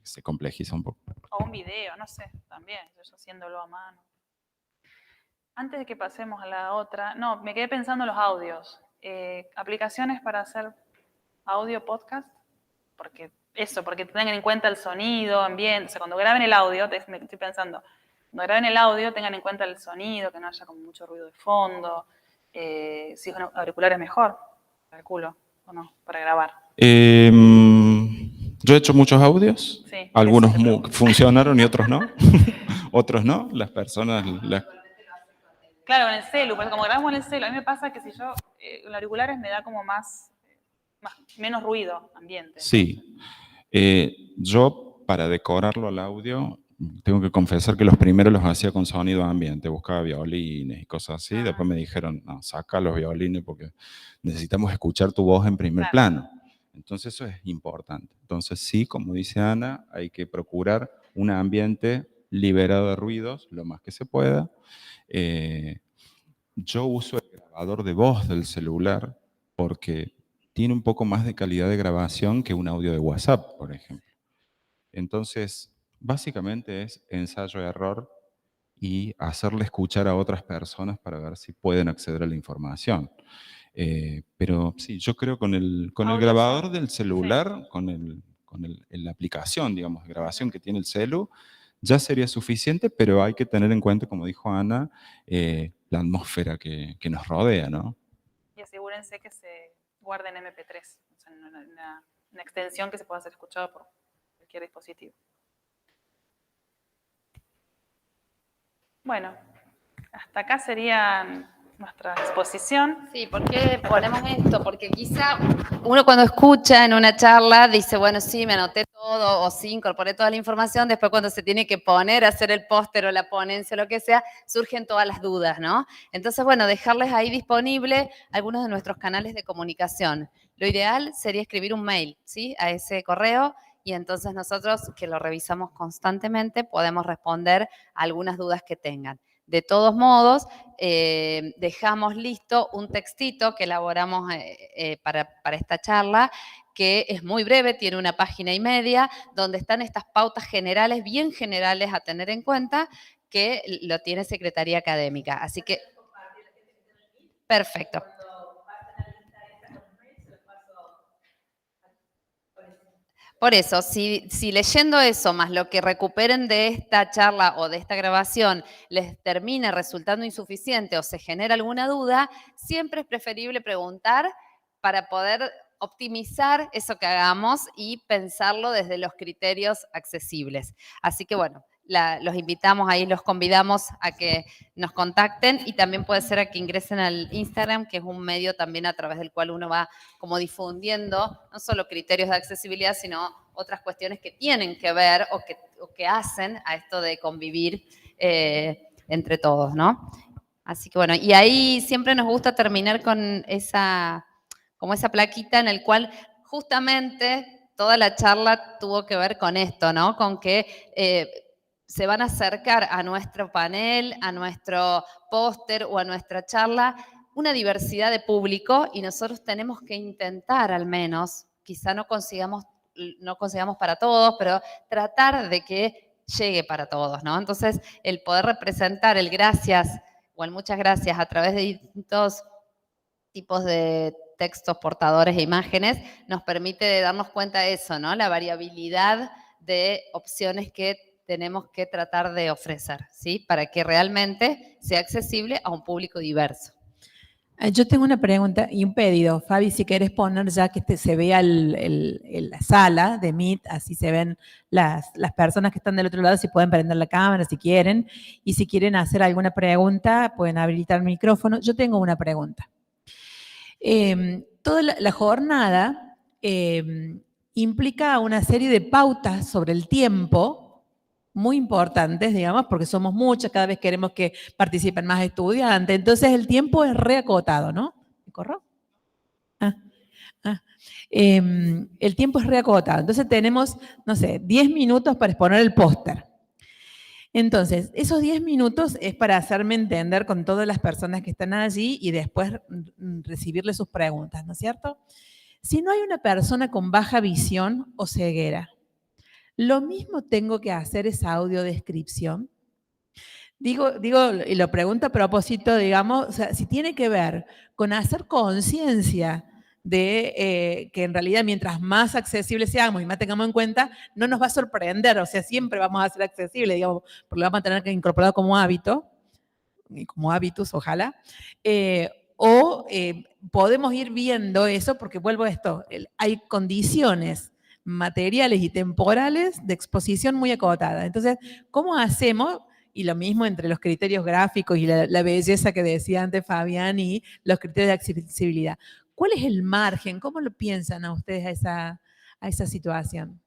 Se complejiza un poco. O un video, no sé, también, yo haciéndolo a mano. Antes de que pasemos a la otra, no, me quedé pensando en los audios. Aplicaciones para hacer audio podcast, porque tengan en cuenta el sonido, ambiente, o sea, cuando graben el audio, me estoy pensando, cuando graben el audio tengan en cuenta el sonido, que no haya como mucho ruido de fondo, si es un auricular es mejor, calculo, o no, para grabar. Yo he hecho muchos audios, Sí, algunos funcionaron y otros no. Otros no, las personas... Claro, en el celu, porque como grabamos en el celu, a mí me pasa que si yo, los auriculares me da como menos ruido ambiente. Sí. Yo, para decorarlo al audio, tengo que confesar que los primeros los hacía con sonido ambiente, buscaba violines y cosas así. Después me dijeron, no, saca los violines porque necesitamos escuchar tu voz en primer plano. Entonces eso es importante. Entonces sí, como dice Ana, hay que procurar un ambiente liberado de ruidos lo más que se pueda. Yo uso el grabador de voz del celular porque tiene un poco más de calidad de grabación que un audio de WhatsApp, por ejemplo. Entonces, básicamente es ensayo-error y hacerle escuchar a otras personas para ver si pueden acceder a la información. Pero sí, yo creo con el grabador del celular, sí, con la aplicación, digamos, de grabación que tiene el celu, ya sería suficiente, pero hay que tener en cuenta, como dijo Ana, la atmósfera que nos rodea, ¿no? Y asegúrense que se guarde en MP3, o sea, una extensión que se pueda ser escuchada por cualquier dispositivo. Bueno, hasta acá sería nuestra exposición. Sí, ¿por qué ponemos esto? Porque quizá uno cuando escucha en una charla dice, bueno, sí, me anoté todo o sí, incorporé toda la información, después cuando se tiene que poner a hacer el póster o la ponencia o lo que sea, surgen todas las dudas, ¿no? Entonces, bueno, dejarles ahí disponible algunos de nuestros canales de comunicación. Lo ideal sería escribir un mail, ¿sí? A ese correo y entonces nosotros, que lo revisamos constantemente, podemos responder a algunas dudas que tengan. De todos modos, dejamos listo un textito que elaboramos para esta charla, que es muy breve, tiene 1,5 páginas, donde están estas pautas generales, bien generales a tener en cuenta, que lo tiene Secretaría Académica. Así que, perfecto. Por eso, si leyendo eso más lo que recuperen de esta charla o de esta grabación les termina resultando insuficiente o se genera alguna duda, siempre es preferible preguntar para poder optimizar eso que hagamos y pensarlo desde los criterios accesibles. Así que bueno, los invitamos ahí, los convidamos a que nos contacten y también puede ser a que ingresen al Instagram, que es un medio también a través del cual uno va como difundiendo no solo criterios de accesibilidad, sino otras cuestiones que tienen que ver o que hacen a esto de convivir entre todos, ¿no? Así que bueno, y ahí siempre nos gusta terminar con esa plaquita en el cual justamente toda la charla tuvo que ver con esto, ¿no? Con que se van a acercar a nuestro panel, a nuestro póster o a nuestra charla una diversidad de público y nosotros tenemos que intentar al menos, quizá no consigamos para todos, pero tratar de que llegue para todos, ¿no? Entonces, el poder representar el gracias o el muchas gracias a través de distintos tipos de textos, portadores e imágenes, nos permite darnos cuenta de eso, ¿no? La variabilidad de opciones que tenemos que tratar de ofrecer, ¿sí? Para que realmente sea accesible a un público diverso. Yo tengo una pregunta y un pedido. Fabi, si querés poner ya que se vea la sala de Meet, así se ven las personas que están del otro lado, si pueden prender la cámara, si quieren. Y si quieren hacer alguna pregunta, pueden habilitar el micrófono. Yo tengo una pregunta. Toda la jornada implica una serie de pautas sobre el tiempo muy importantes, digamos, porque somos muchas, cada vez queremos que participen más estudiantes, entonces el tiempo es reacotado, ¿no? ¿Me corro? El tiempo es reacotado, entonces tenemos, no sé, 10 minutos para exponer el póster. Entonces, esos 10 minutos es para hacerme entender con todas las personas que están allí y después recibirle sus preguntas, ¿no es cierto? Si no hay una persona con baja visión o ceguera, ¿lo mismo tengo que hacer esa audiodescripción? Digo, y lo pregunto a propósito, digamos, o sea, si tiene que ver con hacer conciencia de que en realidad mientras más accesibles seamos y más tengamos en cuenta, no nos va a sorprender, o sea, siempre vamos a ser accesibles, digamos, porque lo vamos a tener que incorporar como hábito, y como hábitus, ojalá, podemos ir viendo eso, porque vuelvo a esto, hay condiciones materiales y temporales de exposición muy acotada. Entonces, ¿cómo hacemos? Y lo mismo entre los criterios gráficos y la belleza que decía antes Fabián y los criterios de accesibilidad. ¿Cuál es el margen? ¿Cómo lo piensan a ustedes a esa situación?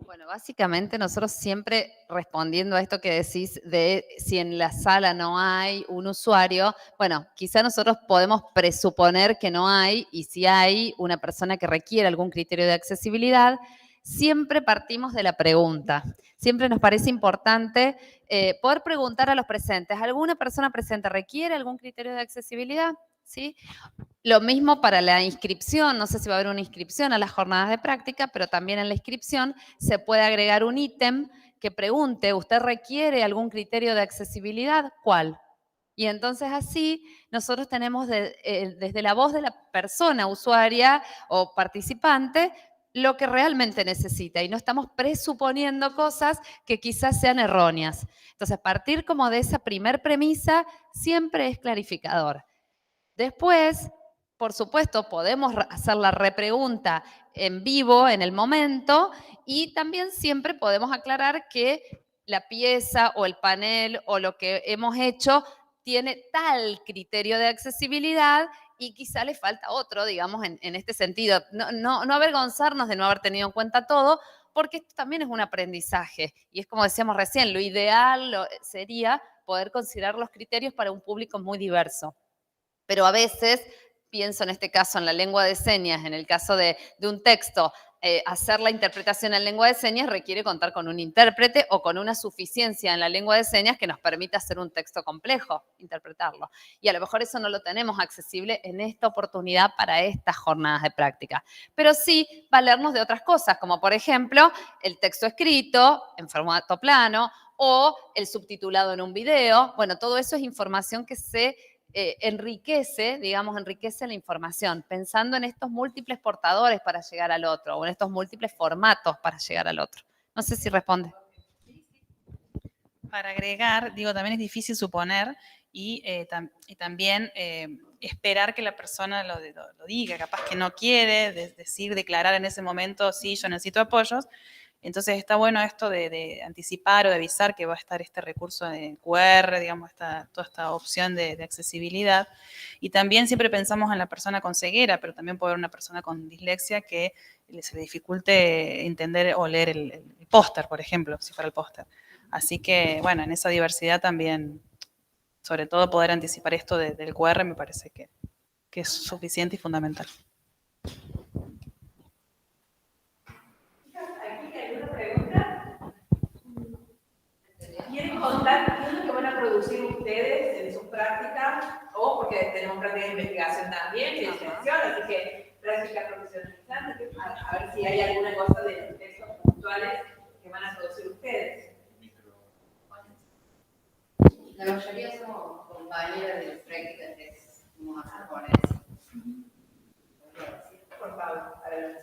Bueno, básicamente nosotros siempre respondiendo a esto que decís de si en la sala no hay un usuario, bueno, quizá nosotros podemos presuponer que no hay y si hay una persona que requiere algún criterio de accesibilidad, siempre partimos de la pregunta. Siempre nos parece importante poder preguntar a los presentes, ¿alguna persona presente requiere algún criterio de accesibilidad? ¿Sí? Lo mismo para la inscripción, no sé si va a haber una inscripción a las jornadas de práctica, pero también en la inscripción se puede agregar un ítem que pregunte, ¿usted requiere algún criterio de accesibilidad? ¿Cuál? Y entonces así nosotros tenemos desde la voz de la persona usuaria o participante lo que realmente necesita y no estamos presuponiendo cosas que quizás sean erróneas. Entonces, partir como de esa primer premisa siempre es clarificador. Después, por supuesto, podemos hacer la repregunta en vivo, en el momento, y también siempre podemos aclarar que la pieza o el panel o lo que hemos hecho tiene tal criterio de accesibilidad y quizá le falta otro, digamos, en este sentido. No avergonzarnos de no haber tenido en cuenta todo, porque esto también es un aprendizaje. Y es como decíamos recién, lo ideal sería poder considerar los criterios para un público muy diverso. Pero a veces pienso en este caso en la lengua de señas, en el caso de un texto, hacer la interpretación en lengua de señas requiere contar con un intérprete o con una suficiencia en la lengua de señas que nos permita hacer un texto complejo, interpretarlo. Y a lo mejor eso no lo tenemos accesible en esta oportunidad para estas jornadas de práctica. Pero sí valernos de otras cosas, como por ejemplo el texto escrito en formato plano o el subtitulado en un video. Bueno, todo eso es información que se enriquece, digamos, enriquece la información, pensando en estos múltiples portadores para llegar al otro, o en estos múltiples formatos para llegar al otro. No sé si responde. Para agregar, digo, también es difícil suponer y también esperar que la persona lo diga, capaz que no quiere decir, declarar en ese momento, sí, yo necesito apoyos. Entonces está bueno esto de anticipar o de avisar que va a estar este recurso de QR, digamos, toda esta opción de accesibilidad. Y también siempre pensamos en la persona con ceguera, pero también puede haber una persona con dislexia que se le dificulte entender o leer el póster, por ejemplo, si fuera el póster. Así que, bueno, en esa diversidad también, sobre todo poder anticipar esto del QR me parece que es suficiente y fundamental. ¿Quieren contar qué es lo que van a producir ustedes en sus prácticas? O porque tenemos prácticas de investigación también, de extensión, así que prácticas profesionalizantes, a ver si hay alguna cosa de los textos puntuales que van a producir ustedes. La mayoría somos compañeras de práctica de vamos a hacer ponencias. Por favor, a ver,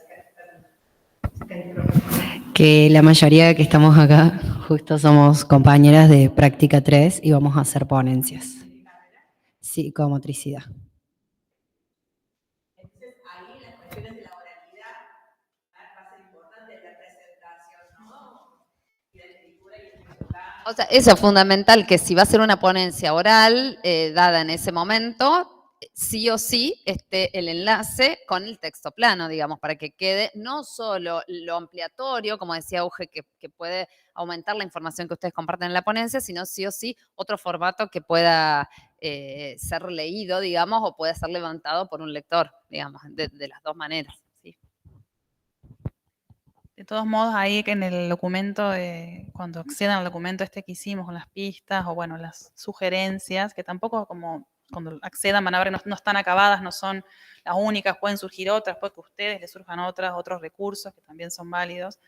que la mayoría que estamos acá justo somos compañeras de práctica 3 y vamos a hacer ponencias. Psicomotricidad. Entonces, ahí las cuestiones de la oralidad va a ser importante, la presentación, ¿no? Y la escritura y el resultado. O sea, eso es fundamental, que si va a ser una ponencia oral dada en ese momento, sí o sí esté el enlace con el texto plano, digamos, para que quede no solo lo ampliatorio, como decía Uge, que puede aumentar la información que ustedes comparten en la ponencia, sino sí o sí otro formato que pueda ser leído, digamos, o pueda ser levantado por un lector, digamos, de las dos maneras. ¿Sí? De todos modos, ahí que en el documento, cuando accedan al documento este que hicimos con las pistas o bueno, las sugerencias, que tampoco como cuando accedan van a ver que no están acabadas, no son las únicas, pueden surgir otras, puede que a ustedes les surjan otros recursos que también son válidos.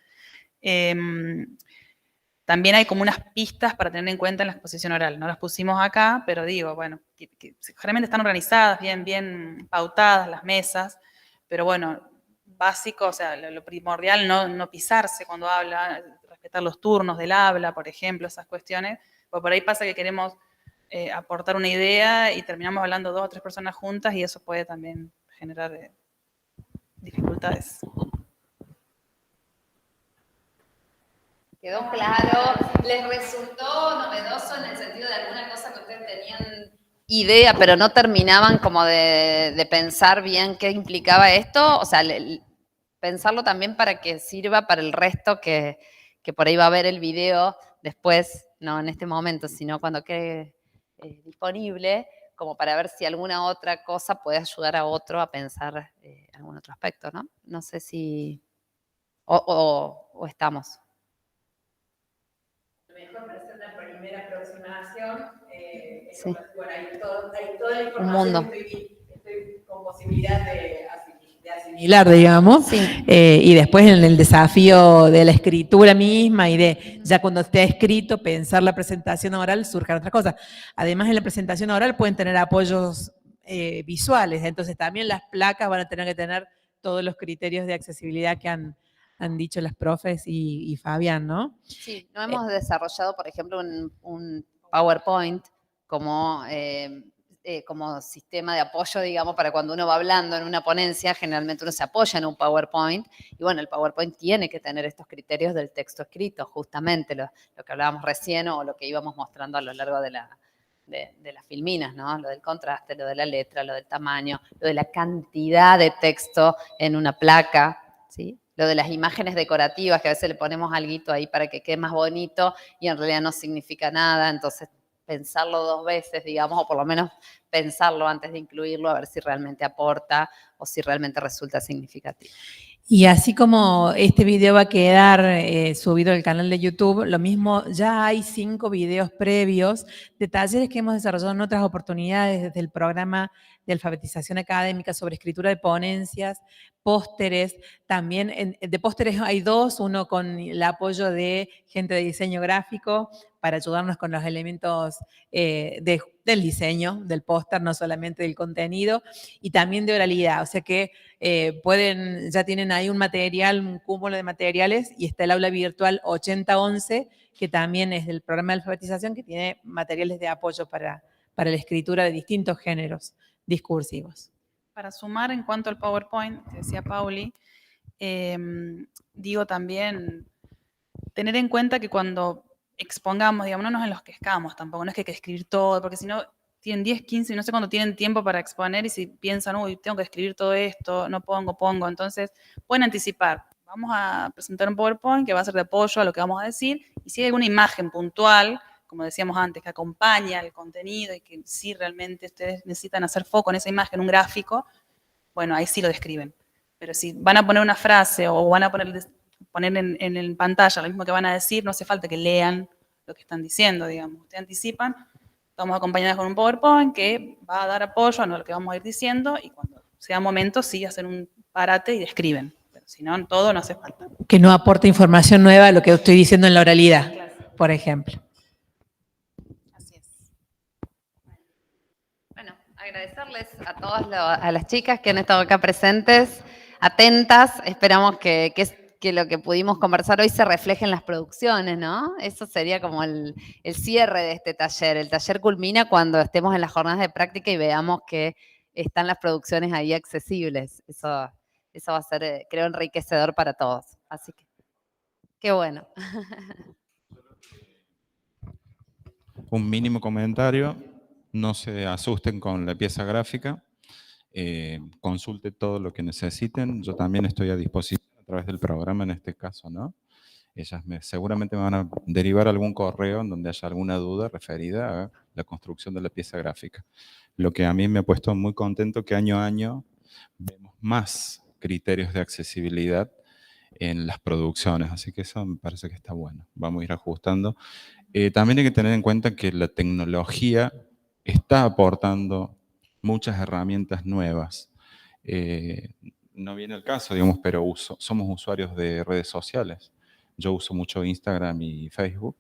También hay como unas pistas para tener en cuenta en la exposición oral. No las pusimos acá, pero digo, bueno, que generalmente están organizadas, bien pautadas las mesas, pero bueno, básico, o sea, lo primordial, no pisarse cuando habla, respetar los turnos del habla, por ejemplo, esas cuestiones, porque por ahí pasa que queremos aportar una idea y terminamos hablando 2 o 3 personas juntas y eso puede también generar dificultades. ¿Quedó claro? ¿Les resultó novedoso en el sentido de alguna cosa que ustedes tenían idea, pero no terminaban como de pensar bien qué implicaba esto? O sea, pensarlo también para que sirva para el resto que por ahí va a ver el video después, no en este momento, sino cuando quede disponible, como para ver si alguna otra cosa puede ayudar a otro a pensar algún otro aspecto, ¿no? No sé si... o estamos. Mejor para hacer una primera aproximación, Sí. bueno, hay toda la información, Un mundo. estoy con posibilidad de asimilar, digamos, Sí. Y después en el desafío de la escritura misma y de ya cuando esté escrito, pensar la presentación oral, surjan otras cosas. Además, en la presentación oral pueden tener apoyos visuales, entonces también las placas van a tener que tener todos los criterios de accesibilidad que han dicho las profes y Fabián, ¿no? Sí, no hemos desarrollado, por ejemplo, un PowerPoint como, como sistema de apoyo, digamos, para cuando uno va hablando en una ponencia, generalmente uno se apoya en un PowerPoint, y bueno, el PowerPoint tiene que tener estos criterios del texto escrito, justamente lo que hablábamos recién o lo que íbamos mostrando a lo largo de las filminas, ¿no? Lo del contraste, lo de la letra, lo del tamaño, lo de la cantidad de texto en una placa, ¿sí? Lo de las imágenes decorativas, que a veces le ponemos alguito ahí para que quede más bonito y en realidad no significa nada, entonces pensarlo 2 veces, digamos, o por lo menos pensarlo antes de incluirlo, a ver si realmente aporta o si realmente resulta significativo. Y así como este video va a quedar subido al canal de YouTube, lo mismo, ya hay 5 videos previos de talleres que hemos desarrollado en otras oportunidades desde el programa de alfabetización académica sobre escritura de ponencias, pósteres, también de pósteres hay 2, uno con el apoyo de gente de diseño gráfico para ayudarnos con los elementos del diseño del póster, no solamente del contenido, y también de oralidad, o sea que ya tienen ahí un material, un cúmulo de materiales, y está el aula virtual 8011, que también es del programa de alfabetización, que tiene materiales de apoyo para la escritura de distintos géneros discursivos. Para sumar en cuanto al PowerPoint, que decía Pauli, digo también tener en cuenta que cuando expongamos, digamos, no nos enloquezcamos tampoco, no es que hay que escribir todo, porque si no tienen 10, 15, no sé cuándo tienen tiempo para exponer y si piensan, uy, tengo que escribir todo esto, no pongo, entonces pueden anticipar. Vamos a presentar un PowerPoint que va a ser de apoyo a lo que vamos a decir y si hay alguna imagen puntual, como decíamos antes, que acompaña el contenido y que sí realmente ustedes necesitan hacer foco en esa imagen, un gráfico, bueno, ahí sí lo describen. Pero si van a poner una frase o van a poner en pantalla lo mismo que van a decir, no hace falta que lean lo que están diciendo, digamos. Ustedes anticipan, estamos acompañados con un PowerPoint que va a dar apoyo a lo que vamos a ir diciendo y cuando sea momento sí hacen un parate y describen. Pero si no, todo no hace falta. Que no aporte información nueva a lo que estoy diciendo en la oralidad, por ejemplo. Así es. Bueno, agradecerles a todas a las chicas que han estado acá presentes, atentas. Esperamos que lo que pudimos conversar hoy se refleje en las producciones, ¿no? Eso sería como el cierre de este taller. El taller culmina cuando estemos en las jornadas de práctica y veamos que están las producciones ahí accesibles. Eso va a ser, creo, enriquecedor para todos. Así que, qué bueno. Un mínimo comentario, no se asusten con la pieza gráfica, consulte todo lo que necesiten, yo también estoy a disposición a través del programa en este caso, ¿no? Ellas seguramente me van a derivar algún correo en donde haya alguna duda referida a la construcción de la pieza gráfica. Lo que a mí me ha puesto muy contento que año a año vemos más criterios de accesibilidad en las producciones, así que eso me parece que está bueno. Vamos a ir ajustando. También hay que tener en cuenta que la tecnología está aportando muchas herramientas nuevas. No viene el caso, digamos, pero somos usuarios de redes sociales. Yo uso mucho Instagram y Facebook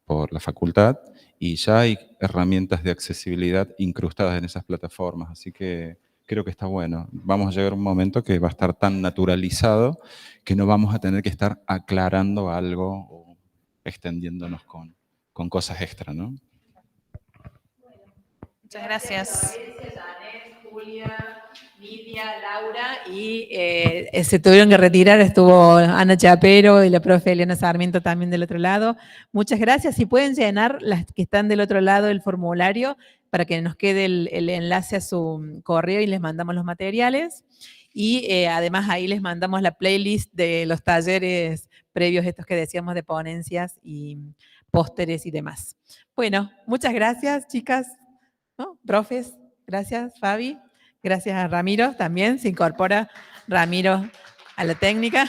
por la facultad y ya hay herramientas de accesibilidad incrustadas en esas plataformas, así que creo que está bueno. Vamos a llegar a un momento que va a estar tan naturalizado que no vamos a tener que estar aclarando algo o extendiéndonos con cosas extra, ¿no? Muchas gracias. Julia, Lidia, Laura, y se tuvieron que retirar, estuvo Ana Chapero y la profe Elena Sarmiento también del otro lado. Muchas gracias. Si pueden llenar las que están del otro lado del formulario para que nos quede el enlace a su correo y les mandamos los materiales. Y además ahí les mandamos la playlist de los talleres previos, estos que decíamos de ponencias y pósteres y demás. Bueno, muchas gracias, chicas, ¿no? Profes. Gracias, Fabi. Gracias a Ramiro también. Se incorpora Ramiro a la técnica.